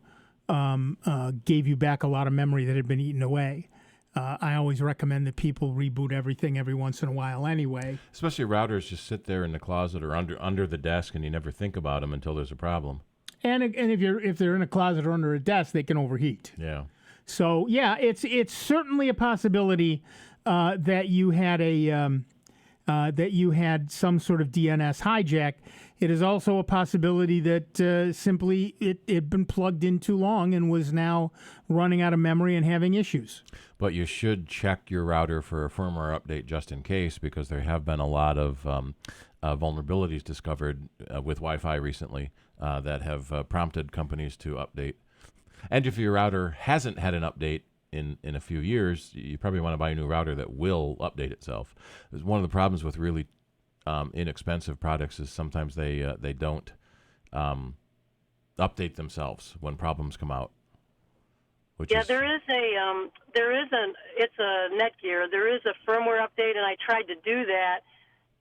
gave you back a lot of memory that had been eaten away. I always recommend that people reboot everything every once in a while anyway. Especially routers just sit there in the closet or under the desk, and you never think about them until there's a problem. And if they're in a closet or under a desk, they can overheat. Yeah. So yeah, it's certainly a possibility that you had some sort of DNS hijack. It is also a possibility that simply it had been plugged in too long and was now running out of memory and having issues. But you should check your router for a firmware update just in case, because there have been a lot of vulnerabilities discovered with Wi-Fi recently that have prompted companies to update. And if your router hasn't had an update in a few years, you probably want to buy a new router that will update itself. One of the problems with really inexpensive products is sometimes they don't update themselves when problems come out. It's a Netgear. There is a firmware update, and I tried to do that,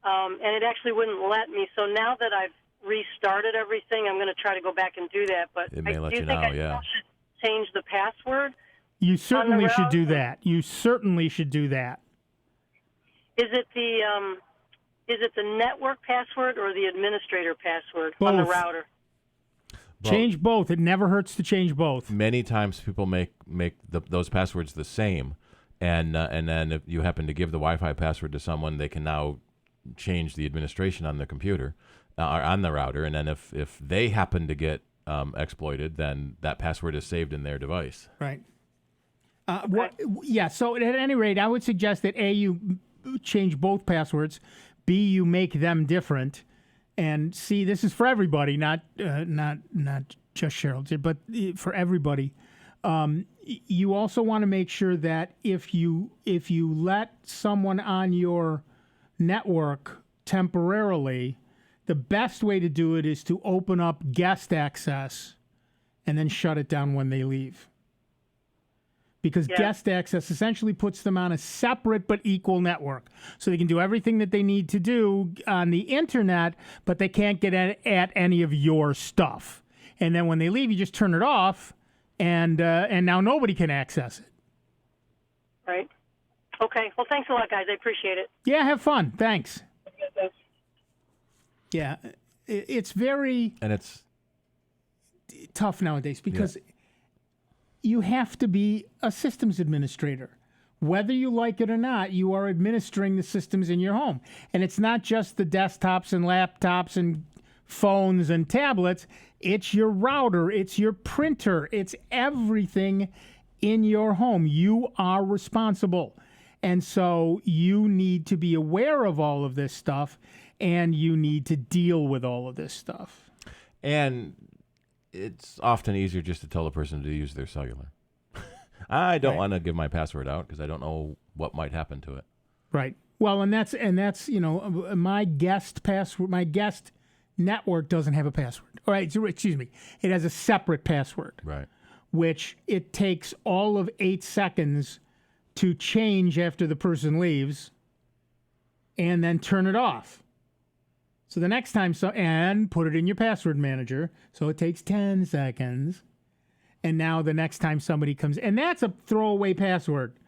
and it actually wouldn't let me. So now that I've restarted everything, I'm going to try to go back and do that. But it may let you you think know, I yeah. should change the password. You certainly should do that. You certainly should do that. Is it the network password or the administrator password on the router? Change both. It never hurts to change both. Many times people make those passwords the same, and then if you happen to give the Wi-Fi password to someone, they can now change the administration on the computer or on the router, and then if they happen to get exploited, then that password is saved in their device. Right. Yeah. So at any rate, I would suggest that A, you change both passwords. B, you make them different. And C, this is for everybody, not just Cheryl, but for everybody. You also want to make sure that if you let someone on your network temporarily, the best way to do it is to open up guest access and then shut it down when they leave. Because guest access essentially puts them on a separate but equal network. So they can do everything that they need to do on the internet, but they can't get at any of your stuff. And then when they leave, you just turn it off, and now nobody can access it. Right. Okay. Well, thanks a lot, guys. I appreciate it. Yeah, have fun. Thanks. Okay, thanks. Yeah, it's very... And it's tough nowadays because... Yeah. You have to be a systems administrator. Whether you like it or not, you are administering the systems in your home. And it's not just the desktops and laptops and phones and tablets. It's your router. It's your printer. It's everything in your home. You are responsible. And so you need to be aware of all of this stuff, and you need to deal with all of this stuff. And it's often easier just to tell the person to use their cellular. I don't want to give my password out because I don't know what might happen to it. Right. Well, and that's my guest password. My guest network doesn't have a password. All right. Excuse me. It has a separate password. Right. Which it takes all of 8 seconds to change after the person leaves, and then turn it off. So the next time, and put it in your password manager. So it takes 10 seconds. And now the next time somebody comes, and that's a throwaway password.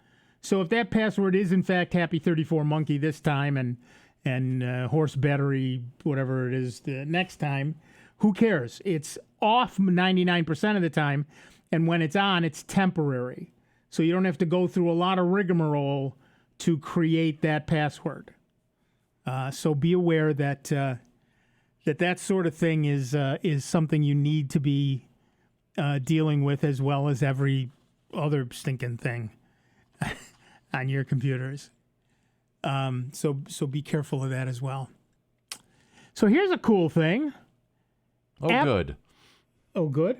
So if that password is in fact Happy34Monkey this time and horse battery, whatever it is the next time, who cares? It's off 99% of the time. And when it's on, it's temporary. So you don't have to go through a lot of rigmarole to create that password. So be aware that that sort of thing is something you need to be dealing with, as well as every other stinking thing on your computers. So be careful of that as well. So here's a cool thing. Good. Oh, good?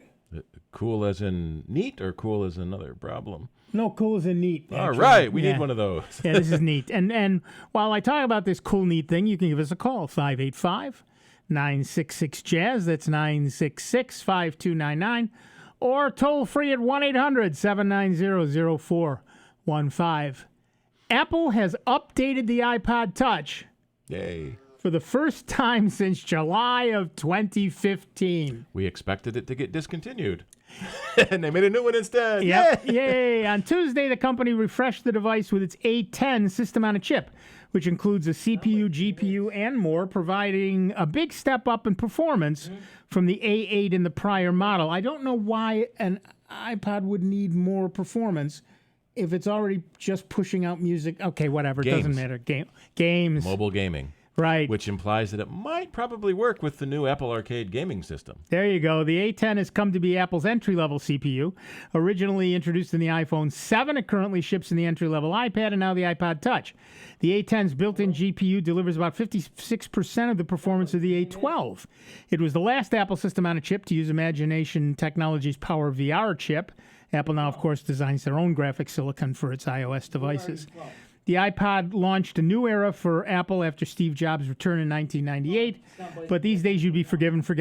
Cool as in neat or cool as another problem? No, cool as in neat. All actually. right, we need one of those. Yeah, this is neat. And while I talk about this cool, neat thing, you can give us a call, 585-966-JAZZ. That's 966-5299. Or toll free at 1-800-790-0415. Apple has updated the iPod Touch. Yay. For the first time since July of 2015. We expected it to get discontinued. And they made a new one instead. Yep. Yay. On Tuesday, the company refreshed the device with its A10 system on a chip, which includes a CPU, GPU, and more, providing a big step up in performance from the A8 in the prior model. I don't know why an iPod would need more performance if it's already just pushing out music. Okay, whatever. It doesn't matter. Games. Mobile gaming. Right. Which implies that it might probably work with the new Apple Arcade gaming system. There you go. The A10 has come to be Apple's entry-level CPU. Originally introduced in the iPhone 7, it currently ships in the entry-level iPad and now the iPod Touch. The A10's built-in GPU delivers about 56% of the performance of the A12. It was the last Apple system on a chip to use Imagination Technologies' Power VR chip. Apple now, of course, designs their own graphic silicon for its iOS devices. The iPod launched a new era for Apple after Steve Jobs' return in 1998. But these days, you'd be forgiven for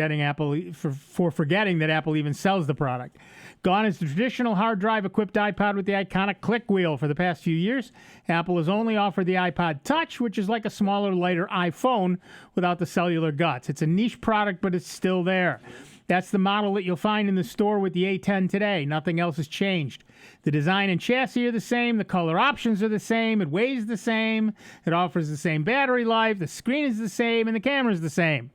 forgetting that Apple even sells the product. Gone is the traditional hard drive-equipped iPod with the iconic click wheel. For the past few years, Apple has only offered the iPod Touch, which is like a smaller, lighter iPhone without the cellular guts. It's a niche product, but it's still there. That's the model that you'll find in the store with the A10 today. Nothing else has changed. The design and chassis are the same. The color options are the same. It weighs the same. It offers the same battery life. The screen is the same, and the camera is the same.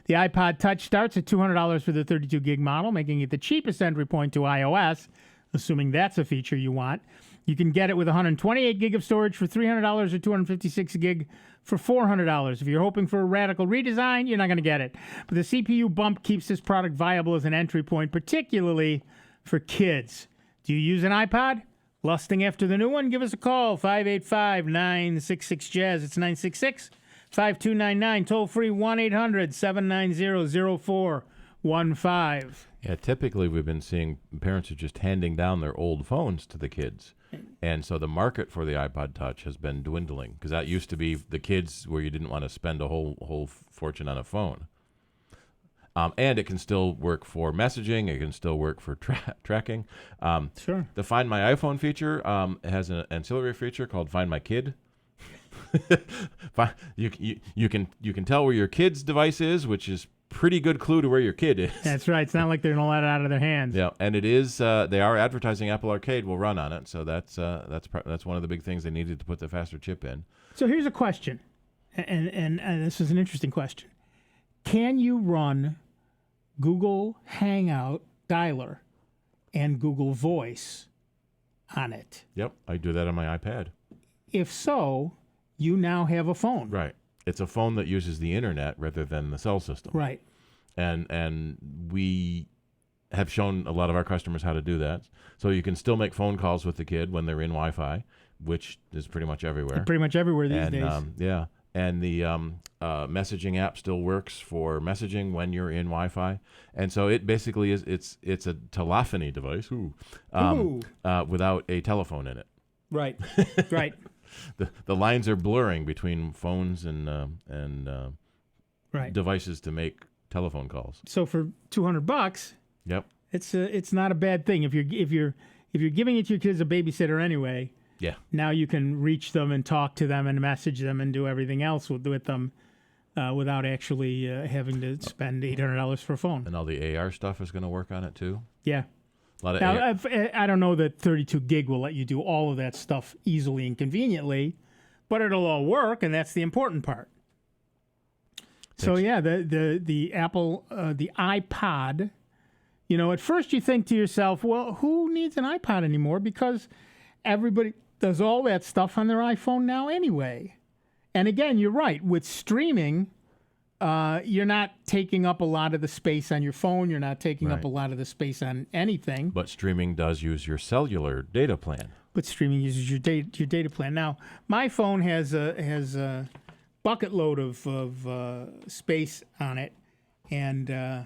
The iPod Touch starts at $200 for the 32-gig model, making it the cheapest entry point to iOS, assuming that's a feature you want. You can get it with 128 gig of storage for $300 or 256 gig for $400. If you're hoping for a radical redesign, you're not going to get it. But the CPU bump keeps this product viable as an entry point, particularly for kids. Do you use an iPod? Lusting after the new one? Give us a call, 585-966-JAZZ. It's 966-5299. Toll free, 1-800-790-0415. Yeah, typically we've been seeing parents are just handing down their old phones to the kids. And so the market for the iPod Touch has been dwindling because that used to be the kids where you didn't want to spend a whole fortune on a phone. And it can still work for messaging. It can still work for tracking. Sure. The Find My iPhone feature has an ancillary feature called Find My Kid. You can tell where your kid's device is, which is pretty good clue to where your kid is. That's right. It's not like they're going to let it out of their hands. Yeah, and it is. They are advertising Apple Arcade will run on it, so that's one of the big things they needed to put the faster chip in. So here's a question, and this is an interesting question. Can you run Google Hangout Dialer and Google Voice on it? Yep, I do that on my iPad. If so, you now have a phone. Right. It's a phone that uses the internet rather than the cell system. Right. And we have shown a lot of our customers how to do that. So you can still make phone calls with the kid when they're in Wi-Fi, which is pretty much everywhere. Pretty much everywhere these days. Yeah. And the messaging app still works for messaging when you're in Wi-Fi. And so it basically is it's a telephony device without a telephone in it. Right. Right. The lines are blurring between phones and right. devices to make telephone calls. So for $200, yep, it's not a bad thing if you're giving it to your kids as a babysitter anyway. Yeah. Now you can reach them and talk to them and message them and do everything else with them without actually having to spend $800 for a phone. And all the AR stuff is going to work on it too. Yeah. A lot of now, I don't know that 32 gig will let you do all of that stuff easily and conveniently, but it'll all work, and that's the important part. So yeah, the Apple, the iPod, at first you think to yourself, well, who needs an iPod anymore? Because everybody does all that stuff on their iPhone now anyway. And again, you're right. With streaming, you're not taking up a lot of the space on your phone. You're not taking up Right. a lot of the space on anything. But streaming does use your cellular data plan. But streaming uses your data plan. Now, my phone has a bucket load of space on it, and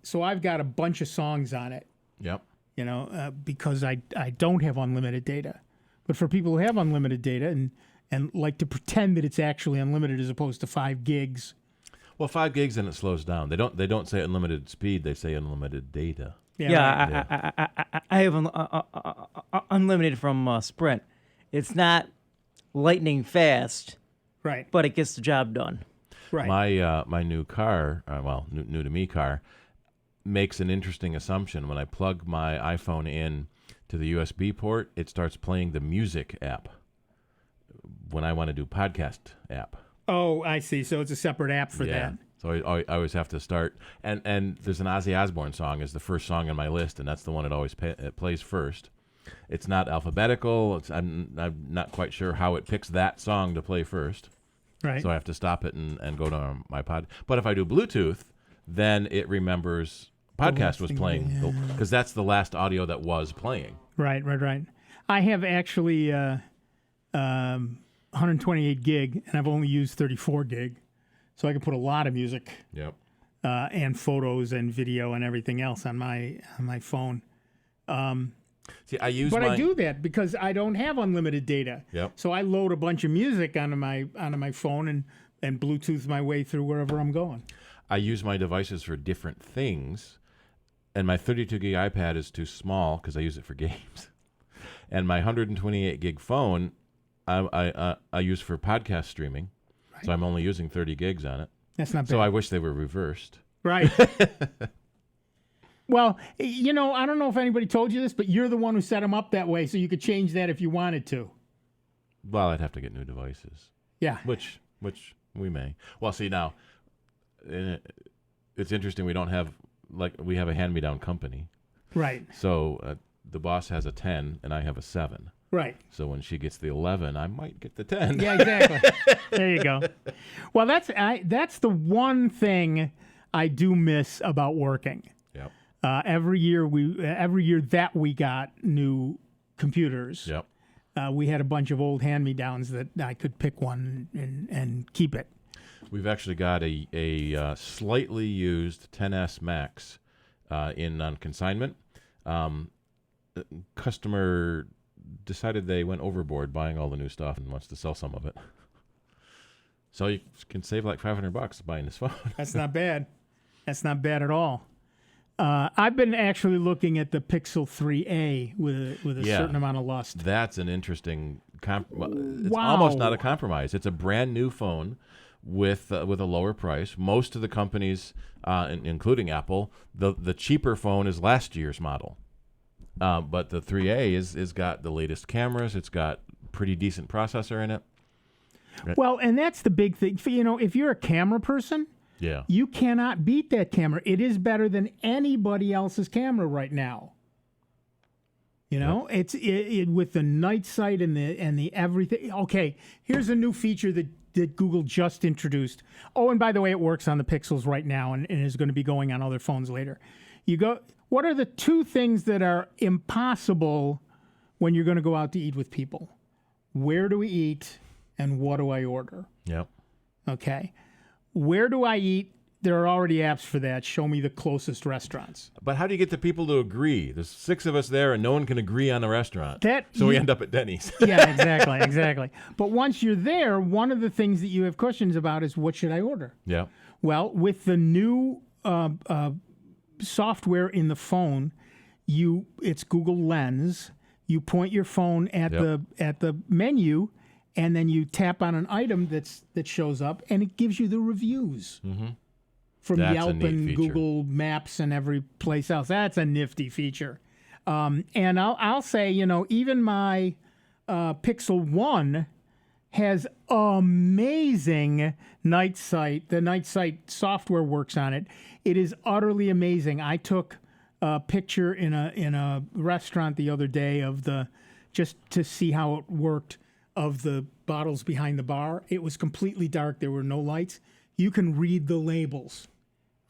so I've got a bunch of songs on it. Yep. You know, because I don't have unlimited data. But for people who have unlimited data and like to pretend that it's actually unlimited as opposed to 5 gigs. Well, 5 gigs and it slows down. They don't say unlimited speed. They say unlimited data. I have unlimited from Sprint. It's not lightning fast, right? But it gets the job done. Right. My new car, new to me car, makes an interesting assumption. When I plug my iPhone in to the USB port, it starts playing the music app. When I want to do podcast app. Oh, I see. So it's a separate app for that. So I always have to start, and there's an Ozzy Osbourne song is the first song on my list, and that's the one it always it plays first. It's not alphabetical. I'm not quite sure how it picks that song to play first. Right. So I have to stop it and go to my pod. But if I do Bluetooth, then it remembers podcast was playing because that's the last audio that was playing. Right. I have actually 128 gig, and I've only used 34 gig. So I can put a lot of music, and photos and video and everything else on my phone. See, I do that because I don't have unlimited data. Yep. So I load a bunch of music onto my phone and Bluetooth my way through wherever I'm going. I use my devices for different things, and my 32 gig iPad is too small because I use it for games, and my 128 gig phone I use for podcast streaming. So I'm only using 30 gigs on it. That's not bad. So I wish they were reversed. Right. Well, you know, I don't know if anybody told you this, but you're the one who set them up that way, so you could change that if you wanted to. Well, I'd have to get new devices. Yeah. Which we may. Well, see, now, it's interesting. We don't have, we have a hand-me-down company. Right. So the boss has a 10, and I have a 7. Right. So when she gets the 11, I might get the 10. Yeah, exactly. There you go. Well, that's the one thing I do miss about working. Yep. Every year that we got new computers. Yep. We had a bunch of old hand-me-downs that I could pick one and keep it. We've actually got a slightly used 10S Max on consignment. Customer decided they went overboard buying all the new stuff and wants to sell some of it. So you can save like $500 buying this phone. That's not bad. That's not bad at all. I've been actually looking at the Pixel 3a with a certain amount of lust. That's an interesting. It's almost not a compromise. It's a brand new phone with a lower price. Most of the companies, including Apple, the cheaper phone is last year's model. But the 3A is got the latest cameras. It's got pretty decent processor in it. Well, and that's the big thing. You know, if you're a camera person, you cannot beat that camera. It is better than anybody else's camera right now. You know, it's with the night sight and the everything. Okay, here's a new feature that Google just introduced. Oh, and by the way, it works on the Pixels right now and is going to be going on other phones later. What are the 2 things that are impossible when you're going to go out to eat with people? Where do we eat and what do I order? Yep. Okay. Where do I eat? There are already apps for that. Show me the closest restaurants. But how do you get the people to agree? There's 6 of us there and no one can agree on a restaurant. So we end up at Denny's. Yeah, exactly. But once you're there, one of the things that you have questions about is what should I order? Yeah. Well, with the new software in the phone, it's Google Lens. You point your phone at the menu, and then you tap on an item that shows up, and it gives you the reviews from Yelp and Google Maps and every place else. That's a nifty feature. And I'll say, you know, even my Pixel 1 has amazing night sight. The night sight software works on it. It is utterly amazing. I took a picture in a restaurant the other day just to see how it worked, of the bottles behind the bar. It was completely dark. There were no lights. You can read the labels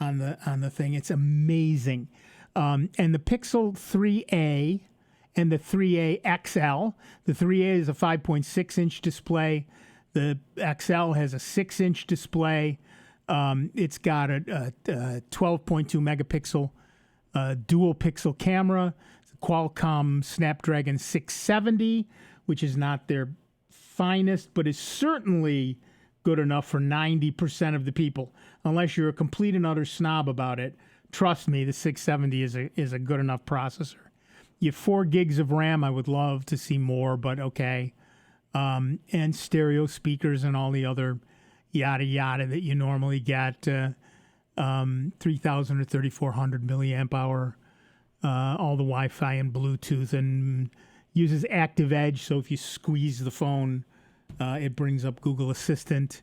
on the thing. It's amazing. And the Pixel 3a and the 3a XL. The 3a is a 5.6-inch display. The XL has a 6-inch display. It's got a 12.2 megapixel dual pixel camera. It's a Qualcomm Snapdragon 670, which is not their finest, but is certainly good enough for 90% of the people. Unless you're a complete and utter snob about it, trust me, the 670 is a good enough processor. You have 4 gigs of RAM. I would love to see more, but okay. And stereo speakers and all the other yada yada that you normally get. 3,000 or 3,400 milliamp hour. All the Wi-Fi and Bluetooth, and uses Active Edge. So if you squeeze the phone, it brings up Google Assistant.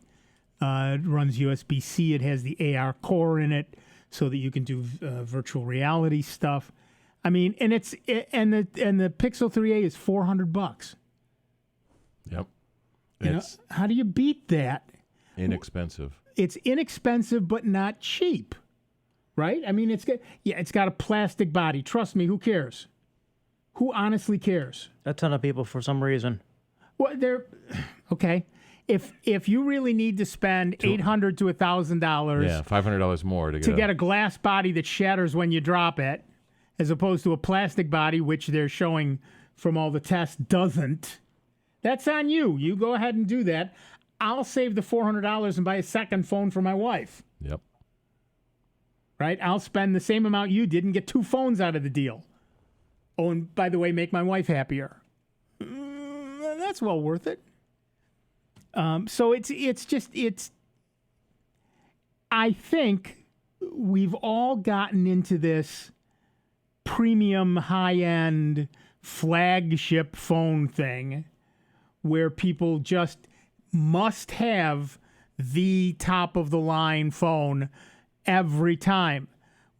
It runs USB-C. It has the AR core in it, so that you can do virtual reality stuff. I mean, and the Pixel 3a is $400. Yep. How do you beat that? Inexpensive. It's inexpensive, but not cheap, right? I mean, it's got a plastic body. Trust me, who cares? Who honestly cares? A ton of people for some reason. Well, okay. If you really need to spend $800 to $1,000, yeah, $500 more to get a glass body that shatters when you drop it, as opposed to a plastic body, which they're showing from all the tests doesn't. That's on you. You go ahead and do that. I'll save the $400 and buy a second phone for my wife. Yep. Right? I'll spend the same amount you did and get 2 phones out of the deal. Oh, and by the way, make my wife happier. That's well worth it. So it's. I think we've all gotten into this premium, high-end flagship phone thing where people just must have the top-of-the-line phone every time.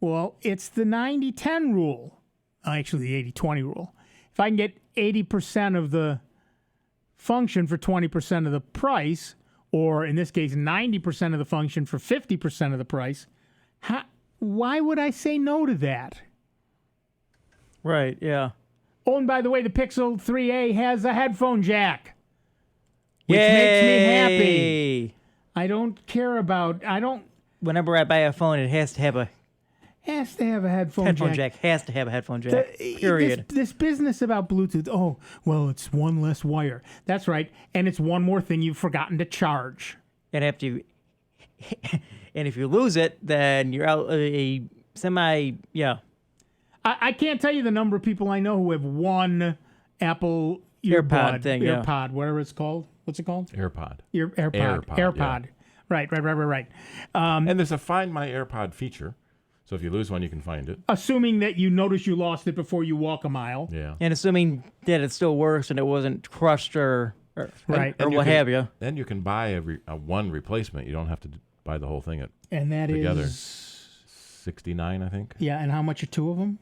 Well, it's the 90-10 rule. Actually, the 80-20 rule. If I can get 80% of the function for 20% of the price, or in this case, 90% of the function for 50% of the price, why would I say no to that? Right, yeah. Oh, and by the way, the Pixel 3a has a headphone jack, which makes me happy. I don't care about... Whenever I buy a phone, it has to have a... Has to have a headphone jack. Has to have a headphone jack. Period. This business about Bluetooth, oh, well, it's one less wire. That's right. And it's one more thing you've forgotten to charge. And if you lose it, then you're out a semi, yeah. I can't tell you the number of people I know who have one Apple AirPod thing, AirPod, whatever it's called. What's it called? AirPod. AirPod. Yeah. Right. And there's a Find My AirPod feature. So if you lose one, you can find it. Assuming that you notice you lost it before you walk a mile. Yeah. And assuming that it still works and it wasn't crushed or what have you. Then you can buy a one replacement. You don't have to buy the whole thing and that together. Is $69, I think. Yeah, and how much are 2 of them?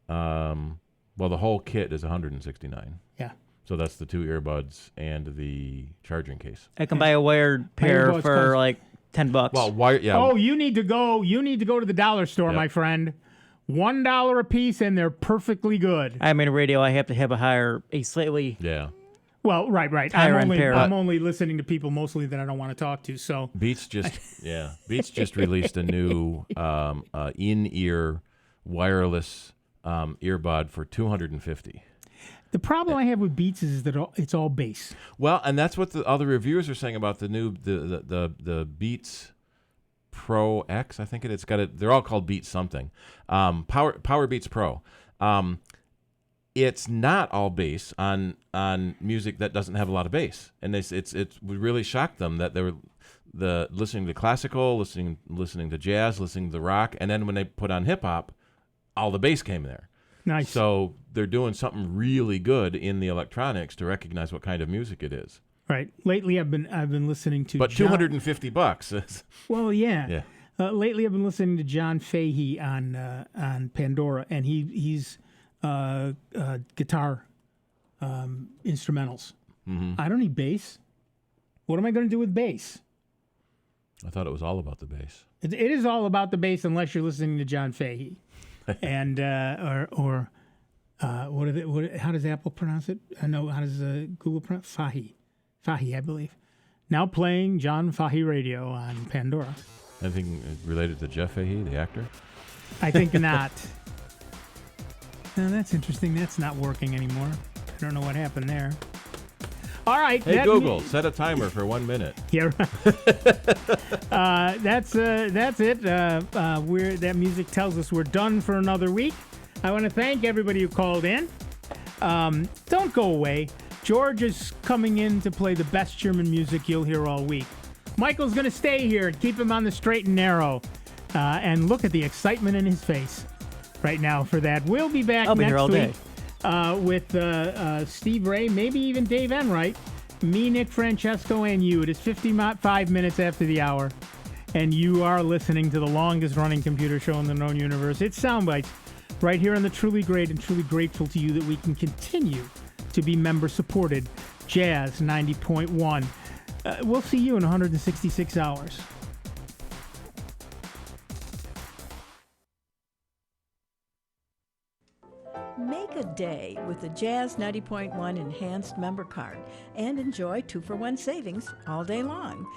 Well, the whole kit is $169. Yeah. So that's the 2 earbuds and the charging case. I can buy a wired pair for like $10. Well, wire, yeah. Oh, you need to go to the dollar store, my friend. $1 a piece, and they're perfectly good. I'm in radio. I have to have a slightly. Yeah. Well, right. I'm only listening to people mostly that I don't want to talk to. So Beats just released a new in-ear wireless earbud for $250. The problem I have with Beats is that it's all bass. Well, and that's what the other reviewers are saying about the new the Beats Pro X. I think it's got it. They're all called Beats something. Power Beats Pro. It's not all bass on music that doesn't have a lot of bass, and it really shocked them that they were listening to classical, listening to jazz, listening to rock, and then when they put on hip hop, all the bass came there. Nice. So they're doing something really good in the electronics to recognize what kind of music it is. Right. Lately, I've been listening to. But $250. Well, yeah. Lately, I've been listening to John Fahey on Pandora, and he's guitar instrumentals. Mm-hmm. I don't need bass. What am I going to do with bass? I thought it was all about the bass. It is all about the bass unless you're listening to John Fahey. And, how does Apple pronounce it? No, how does Google pronounce it? Fahey. Fahey, I believe. Now playing John Fahey Radio on Pandora. Anything related to Jeff Fahey, the actor? I think not. No, that's interesting. That's not working anymore. I don't know what happened there. All right. Hey, Google, set a timer for 1 minute. Yeah, right. That's it. That music tells us we're done for another week. I want to thank everybody who called in. Don't go away. George is coming in to play the best German music you'll hear all week. Michael's going to stay here and keep him on the straight and narrow. And look at the excitement in his face right now for that. We'll be back I'll be next here all week day. with Steve Ray, maybe even Dave Enright, me, Nick Francesco, and you. It is 55 minutes after the hour, and you are listening to the longest-running computer show in the known universe. It's Soundbites, right here on the Truly Great, and truly grateful to you that we can continue to be member-supported Jazz 90.1. We'll see you in 166 hours. Make a day with the Jazz 90.1 Enhanced Member Card and enjoy 2-for-1 savings all day long.